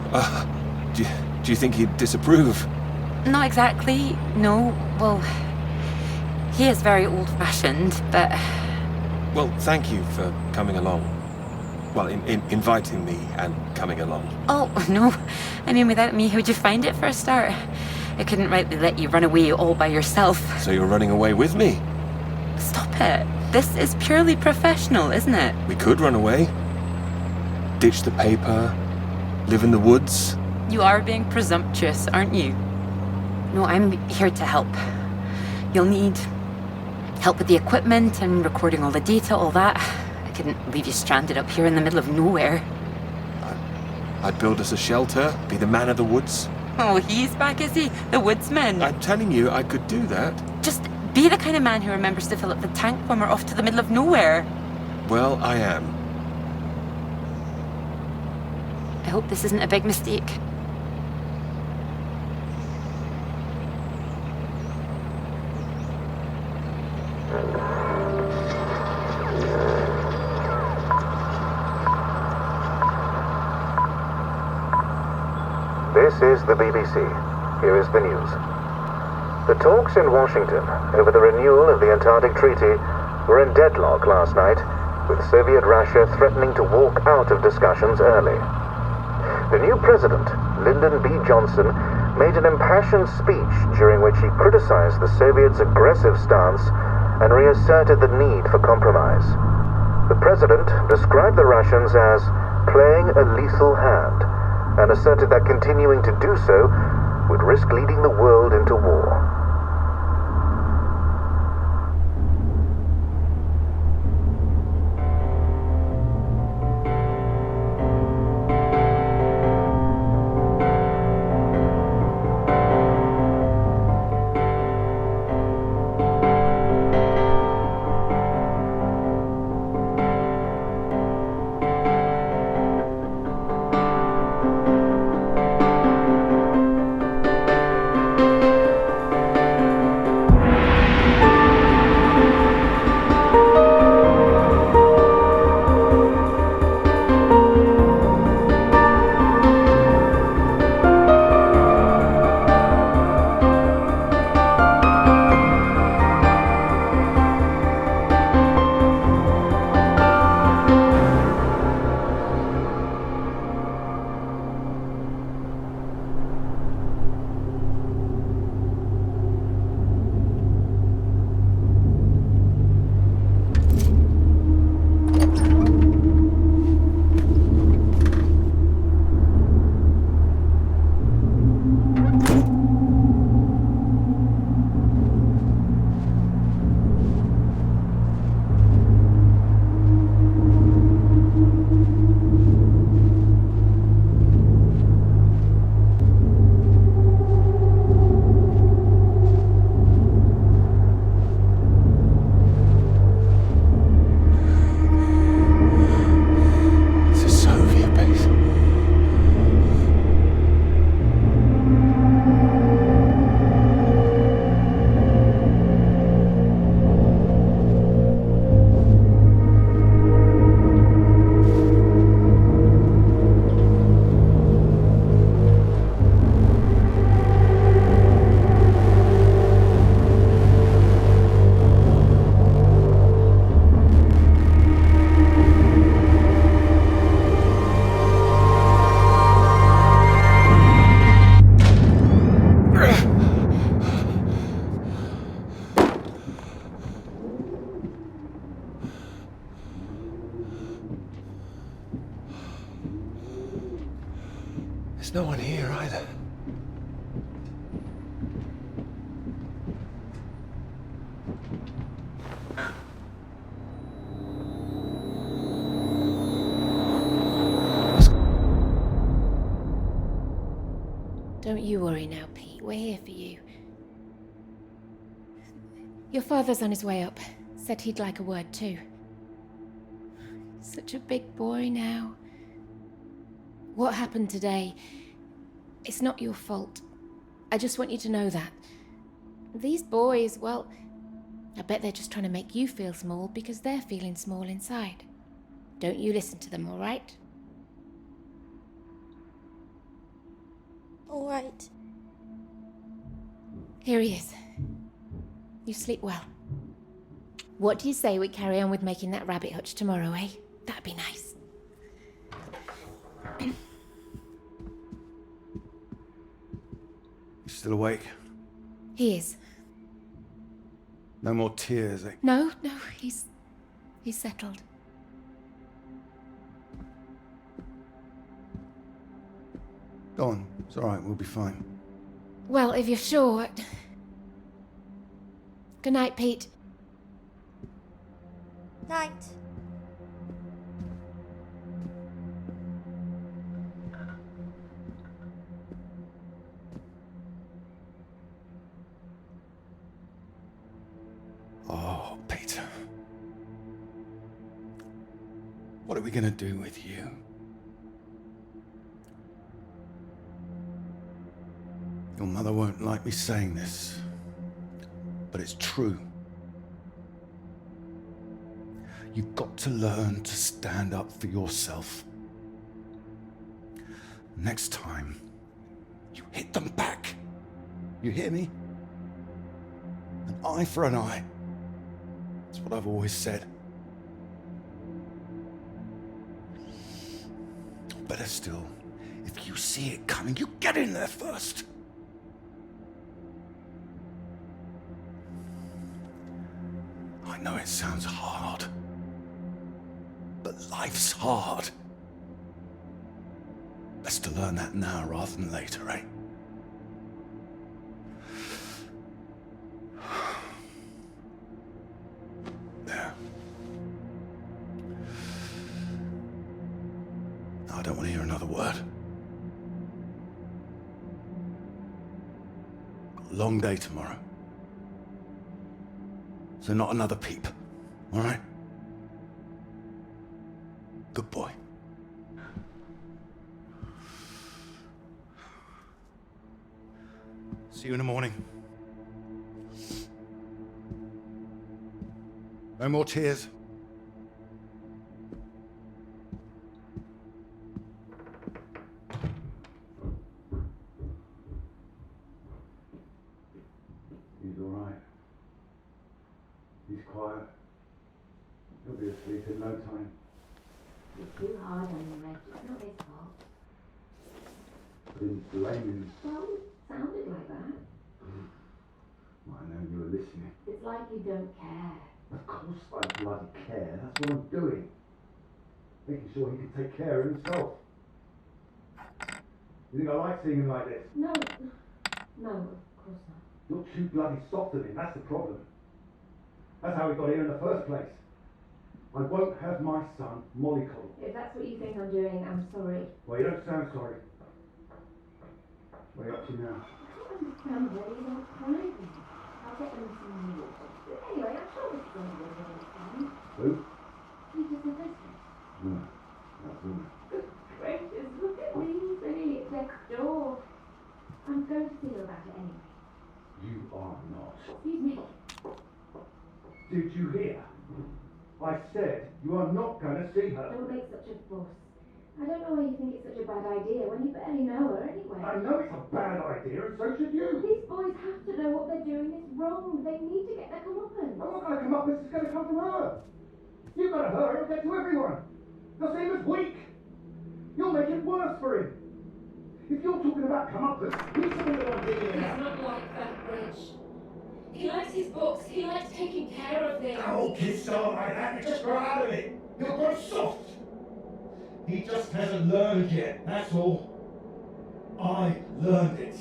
do you think he'd disapprove? Not exactly, no. Well, he is very old-fashioned, but... Well, thank you for coming along. Well, inviting me and coming along. Oh, no. I mean, without me, how'd you find it for a start? I couldn't rightly let you run away all by yourself. So you're running away with me? Stop it. This is purely professional, isn't it? We could run away. Ditch the paper. Live in the woods. You are being presumptuous, aren't you? No, I'm here to help. You'll need help with the equipment and recording all the data, all that. I couldn't leave you stranded up here in the middle of nowhere. I'd build us a shelter, be the man of the woods. Oh, he's back, is he? The woodsman. I'm telling you, I could do that. Just be the kind of man who remembers to fill up the tank when we're off to the middle of nowhere. Well, I am. I hope this isn't a big mistake. This is the BBC. Here is the news. The talks in Washington over the renewal of the Antarctic Treaty were in deadlock last night, with Soviet Russia threatening to walk out of discussions early. The new president, Lyndon B. Johnson, made an impassioned speech during which he criticized the Soviets' aggressive stance and reasserted the need for compromise. The president described the Russians as playing a lethal hand and asserted that continuing to do so would risk leading the world into war. There's no one here either. Don't you worry now, Pete. We're here for you. Your father's on his way up. Said he'd like a word too. Such a big boy now. What happened today? It's not your fault. I just want you to know that. These boys, well, I bet they're just trying to make you feel small because they're feeling small inside. Don't you listen to them, all right? All right. Here he is. You sleep well. What do you say we carry on with making that rabbit hutch tomorrow, eh? That'd be nice. Still awake? He is. No more tears, eh? No, he's settled. Go on. It's all right. We'll be fine. Well, if you're sure. Good night, Pete. Night. Peter. What are we gonna do with you? Your mother won't like me saying this, but it's true. You've got to learn to stand up for yourself. Next time, you hit them back. You hear me? An eye for an eye. That's what I've always said. Better still, if you see it coming, you get in there first. I know it sounds hard, but life's hard. Best to learn that now rather than later, eh? There. I don't want to hear another word. Got a long day tomorrow. So not another peep, all right? Good boy. See you in the morning. No more tears. He's all right. He's quiet. He'll be asleep in no time. You're too hard on him, Reg. It's not his fault. I didn't blame him. Well, it sounded like that. I know you were listening. It's like you don't care. Of course I bloody care. That's what I'm doing. Making sure he can take care of himself. You think I like seeing him like this? No, of course not. You're too bloody soft of him. That's the problem. That's how we got here in the first place. I won't have my son mollycoddled. If that's what you think I'm doing, I'm sorry. Well, you don't sound sorry. What are you up to now? I don't understand why you don't cry then. I'll get them some new water. Anyway, I'm sure this is going to be a really fun. Who? Peter's the business. No, that's woman. Gracious, look at me, Billy. It's next door. I'm going to see you about it anyway. You are not. Excuse me. Did you hear? I said you are not going to see her. Don't make such a fuss. I don't know why you think it's such a bad idea when you barely know her anyway. I know it's a bad idea, and so should you. These boys have to know what they're doing is wrong. They need to get their comeuppance. I'm not going to come up, this is going to come from her. You've got to her, it'll get to everyone. They'll see him as weak. You'll make it worse for him. If you're talking about comeuppance, he's the one digging it out. He's not like that, Reg. He likes his books. He likes taking care of things. All kids start like that, they just grow out of it. He'll grow soft. He just hasn't learned yet, that's all. I learned it.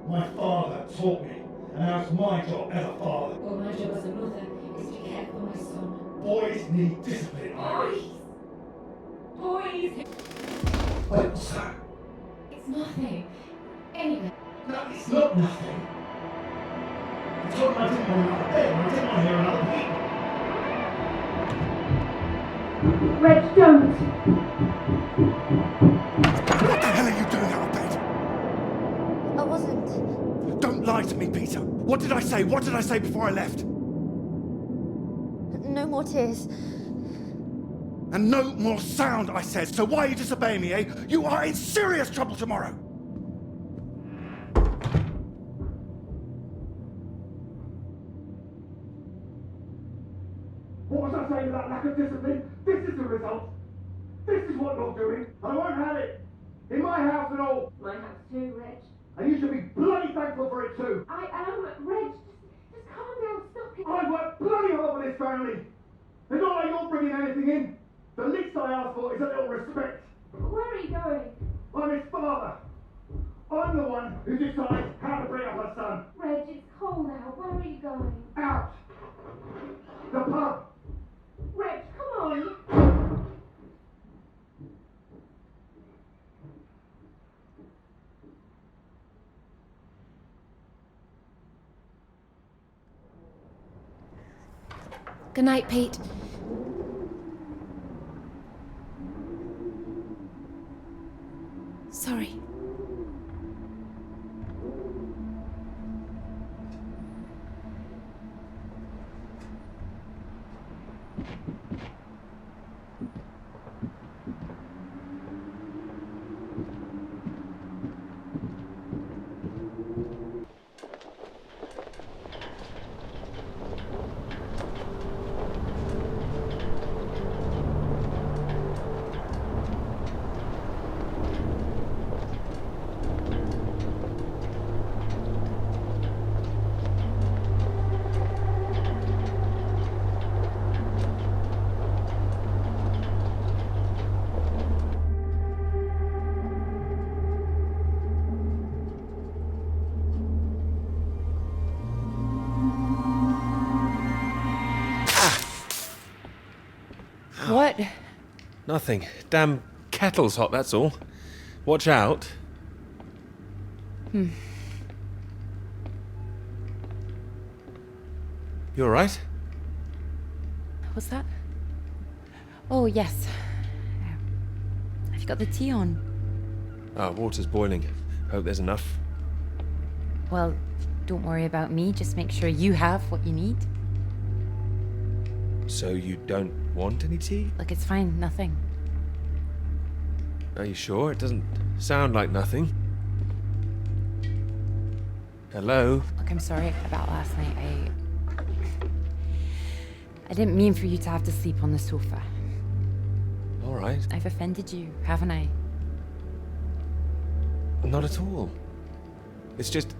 My father taught me, and now it's my job as a father. Well, my job as a mother is to care for my son. Boys need discipline. Boys! Boys! What's that? It's nothing. Anyway. No, it's not nothing. I told him I didn't want another bed, and I didn't want to hear another peep. Reg, don't! What the hell are you doing out of bed? I wasn't. Don't lie to me, Peter. What did I say? What did I say before I left? No more tears. And no more sound, I said. So why are you disobeying me, eh? You are in serious trouble tomorrow. What was I saying about lack of discipline? This is the result. This is what you're doing. And I won't have it. In my house and all. My house too, Reg. And you should be bloody thankful for it too. I am, Reg. Just calm down, stop it. I work bloody hard for this family. It's not like you're bringing anything in. The least I ask for is a little respect. Where are you going? I'm his father. I'm the one who decides how to bring up a son. Reg, it's cold out. Where are you going? Out. The pub. Reg, come on. Good night, Pete. Sorry. What? Nothing. Damn kettle's hot, that's all. Watch out. Hmm. You alright? What's that? Oh, yes. Have you got the tea on? Oh, water's boiling. Hope there's enough. Well, don't worry about me. Just make sure you have what you need. So you don't want any tea? Look, it's fine. Nothing. Are you sure? It doesn't sound like nothing. Hello? Look, I'm sorry about last night. I didn't mean for you to have to sleep on the sofa. Alright. I've offended you, haven't I? Not at all. It's just,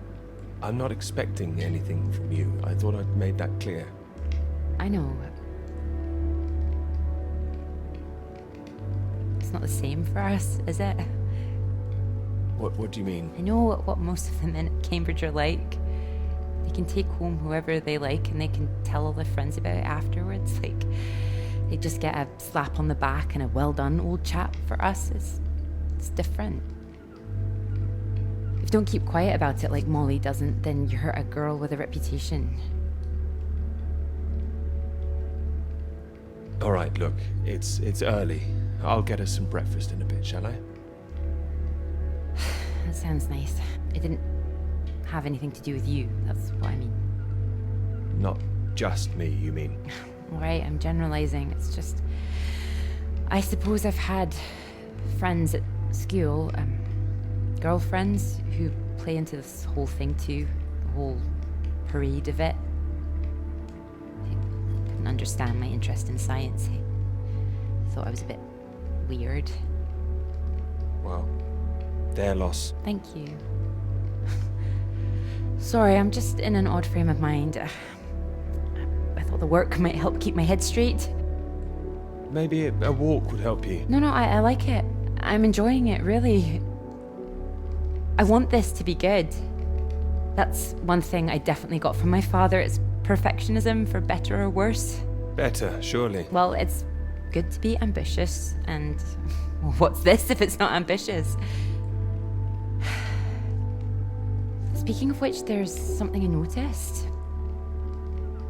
I'm not expecting anything from you. I thought I'd made that clear. I know. It's not the same for us, is it? What do you mean? I know what most of the men at Cambridge are like. They can take home whoever they like and they can tell all their friends about it afterwards. Like, they just get a slap on the back and a well done, old chap. For us, it's different. If you don't keep quiet about it like Molly doesn't, then you're a girl with a reputation. Alright, look, it's early. I'll get us some breakfast in a bit, shall I? That sounds nice. It didn't have anything to do with you, that's what I mean. Not just me, you mean? Right, I'm generalizing. It's just, I suppose I've had friends at school, girlfriends who play into this whole thing too, the whole parade of it. They couldn't understand my interest in science. They thought I was a bit weird. Well, their loss. Thank you. Sorry, I'm just in an odd frame of mind. I thought the work might help keep my head straight. Maybe a walk would help you. No, I like it. I'm enjoying it, really. I want this to be good. That's one thing I definitely got from my father. It's perfectionism, for better or worse. Better, surely. Well, it's good to be ambitious, and well, what's this if it's not ambitious? Speaking of which, there's something I noticed.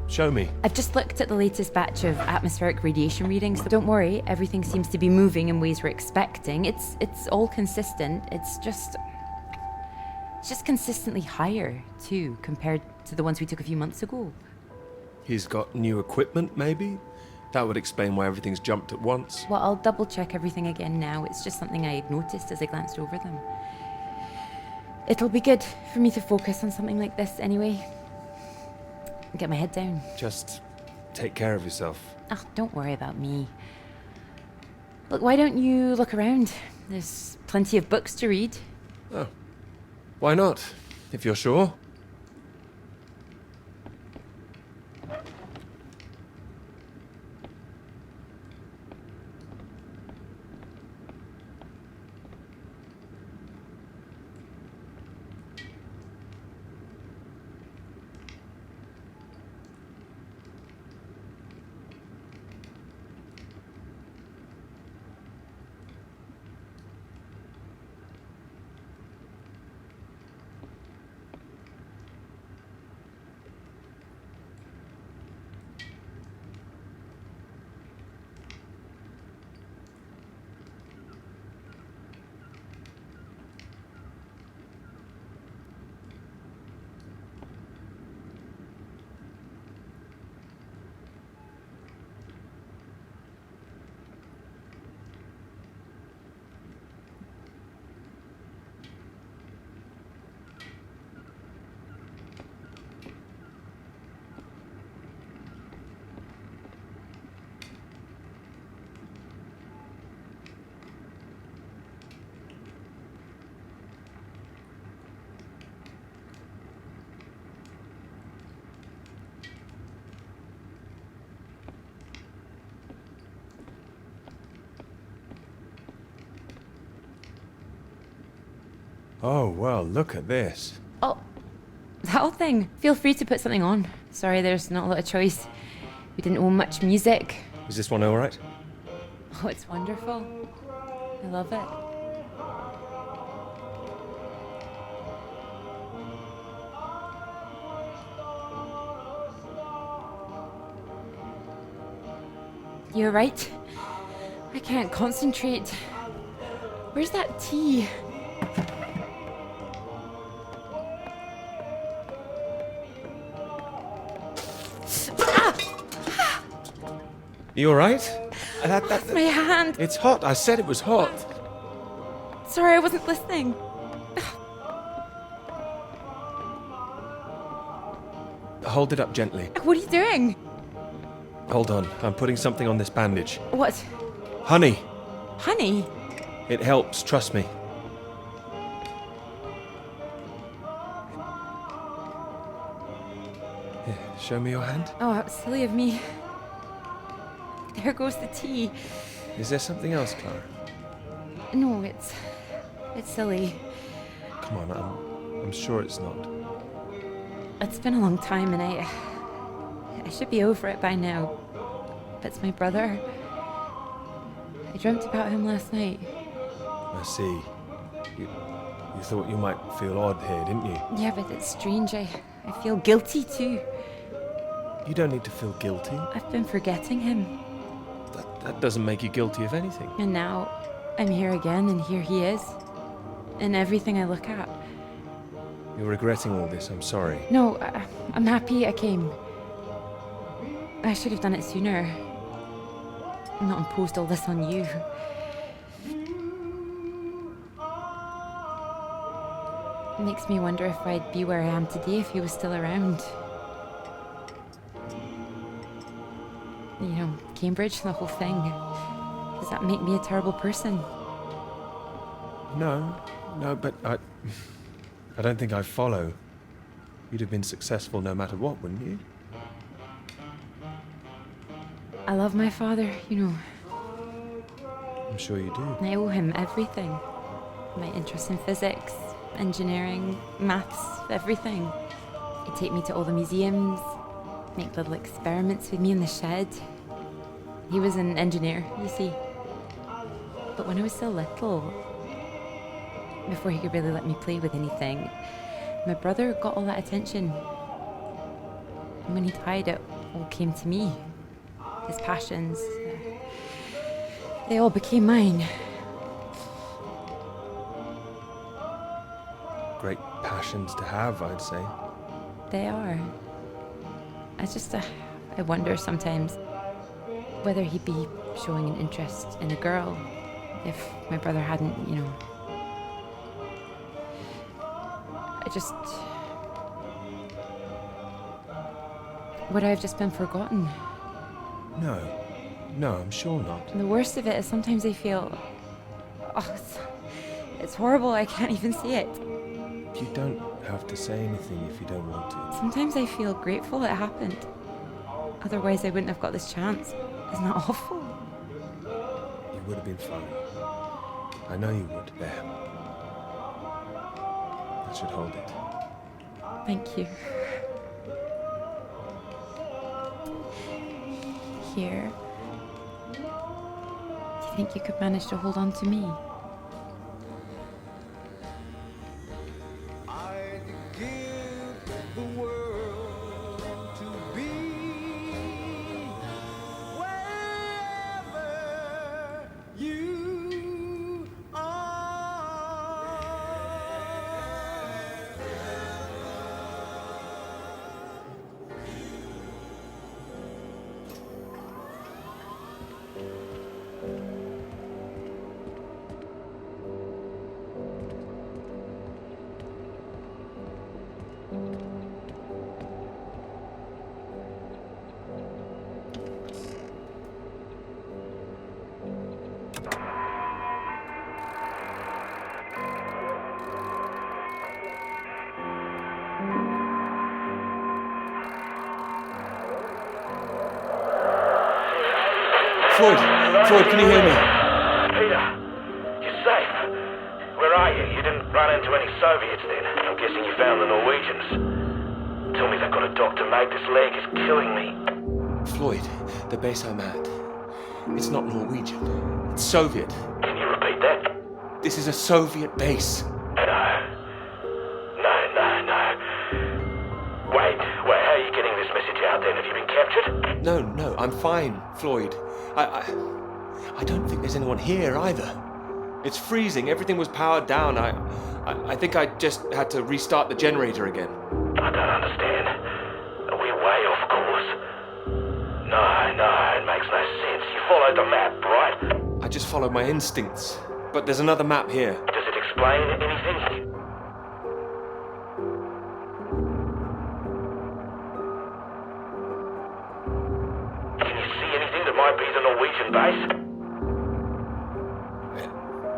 Show me. I've just looked at the latest batch of atmospheric radiation readings. Don't worry, everything seems to be moving in ways we're expecting. It's all consistent. It's just consistently higher, too, compared to the ones we took a few months ago. He's got new equipment, maybe? That would explain why everything's jumped at once. Well, I'll double check everything again now. It's just something I noticed as I glanced over them. It'll be good for me to focus on something like this anyway. Get my head down. Just take care of yourself. Oh, don't worry about me. Look, why don't you look around? There's plenty of books to read. Oh. Why not, if you're sure? Oh, well, look at this. Oh, that old thing. Feel free to put something on. Sorry, there's not a lot of choice. We didn't own much music. Is this one all right? Oh, it's wonderful. I love it. You're right. I can't concentrate. Where's that tea? You all right? My hand. It's hot. I said it was hot. Sorry, I wasn't listening. Hold it up gently. What are you doing? Hold on. I'm putting something on this bandage. What? Honey. Honey? It helps. Trust me. Here, show me your hand. Oh, how silly of me. There goes the tea. Is there something else, Clara? No, it's silly. Come on, I'm sure it's not. It's been a long time and I should be over it by now. But it's my brother. I dreamt about him last night. I see. You thought you might feel odd here, didn't you? Yeah, but it's strange. I feel guilty too. You don't need to feel guilty. I've been forgetting him. That doesn't make you guilty of anything. And now I'm here again and here he is. In everything I look at. You're regretting all this. I'm sorry. No, I'm happy I came. I should have done it sooner. Not imposed all this on you. It makes me wonder if I'd be where I am today if he was still around. You know, Cambridge, the whole thing. Does that make me a terrible person? No, but I don't think I follow. You'd have been successful no matter what, wouldn't you? I love my father, you know. I'm sure you do. I owe him everything. My interest in physics, engineering, maths, everything. He'd take me to all the museums, make little experiments with me in the shed. He was an engineer, you see. But when I was so little, before he could really let me play with anything, my brother got all that attention. And when he died, it all came to me. His passions, they all became mine. Great passions to have, I'd say. They are. I wonder sometimes whether he'd be showing an interest in a girl if my brother hadn't, you know. Would I have just been forgotten? No, I'm sure not. And the worst of it is sometimes I feel, it's horrible, I can't even see it. You don't have to say anything if you don't want to. Sometimes I feel grateful it happened. Otherwise I wouldn't have got this chance. Isn't that awful? You would have been fine. I know you would. There. I should hold it. Thank you. Here. Do you think you could manage to hold on to me? Floyd, can you hear me? Peter, you're safe. Where are you? You didn't Run into any Soviets then? I'm guessing you found the Norwegians. Tell me they've got a doctor, mate. This leg is killing me. Floyd, the base I'm at, it's not Norwegian. It's Soviet. Can you repeat that? This is a Soviet base. No. Wait, how are you getting this message out then? Have you been captured? No, I'm fine, Floyd. I don't think there's anyone here either. It's freezing. Everything was powered down. I think I just had to restart the generator again. I don't understand. We're way off course. No, it makes no sense. You followed the map, right? I just followed my instincts. But there's another map here. Does it explain anything? Can you see anything that might be the Norwegian base?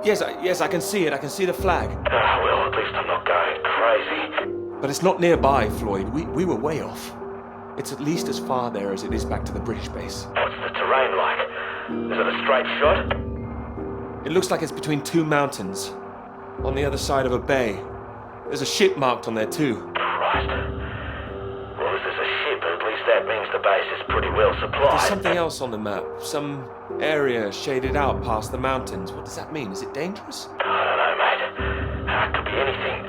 Yes, I can see it. I can see the flag. Well, at least I'm not going crazy. But it's not nearby, Floyd. We were way off. It's at least as far there as it is back to the British base. What's the terrain like? Is it a straight shot? It looks like it's between two mountains, on the other side of a bay. There's a ship marked on there too. Christ. Well, if there's a ship, at least that means the base is pretty well supplied. There's something else on the map. Some area shaded out past the mountains. What does that mean? Is it dangerous? I don't know, mate. It could be anything.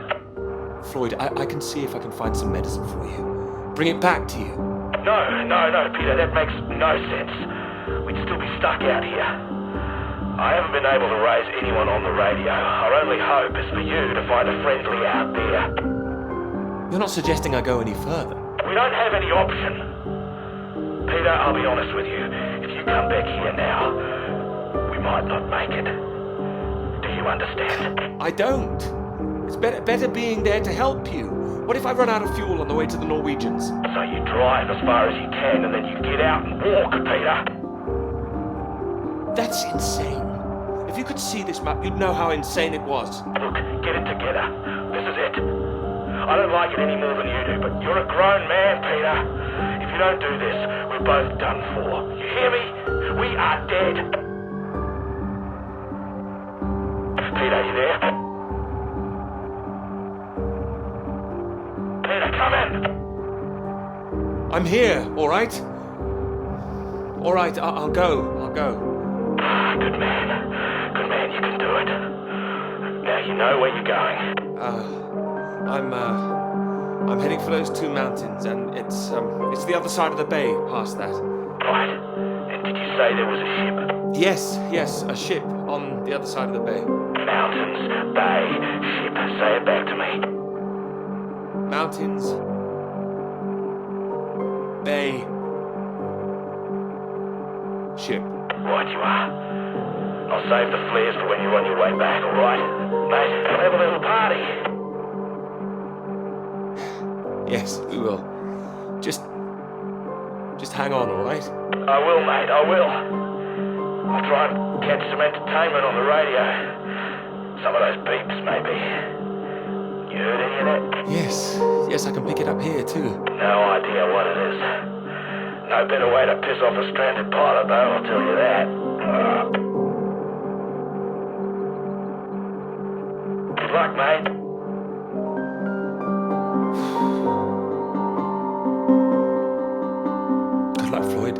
Floyd, I can see if I can find some medicine for you. Bring it back to you. No, Peter, that makes no sense. We'd still be stuck out here. I haven't been able to raise anyone on the radio. Our only hope is for you to find a friendly out there. You're not suggesting I go any further. We don't have any option. Peter, I'll be honest with you. If you come back here now, we might not make it. Do you understand? I don't. It's better being there to help you. What if I run out of fuel on the way to the Norwegians? So you drive as far as you can and then you get out and walk, Peter. That's insane. If you could see this map, you'd know how insane it was. Look, get it together. This is it. I don't like it any more than you do, but you're a grown man, Peter. If you don't do this, we're both done for. You hear me? We are dead. Peter, you there? Peter, come in. I'm here, all right? All right, I'll go. Good man, you can do it. Now you know where you're going. I'm heading for those two mountains, and it's the other side of the bay, past that. Right. And did you say there was a ship? Yes, a ship on the other side of the bay. Mountains, bay, ship. Say it back to me. Mountains, bay, ship. Right you are. I'll save the flares for when you're on your way back, alright? Mate, we'll have a little party. Yes, we will. Just hang on, all right? I will, mate, I will. I'll try and catch some entertainment on the radio. Some of those beeps, maybe. You heard any of that? Yes, I can pick it up here, too. No idea what it is. No better way to piss off a stranded pilot, though, I'll tell you that. Good luck, mate. Good luck, Floyd.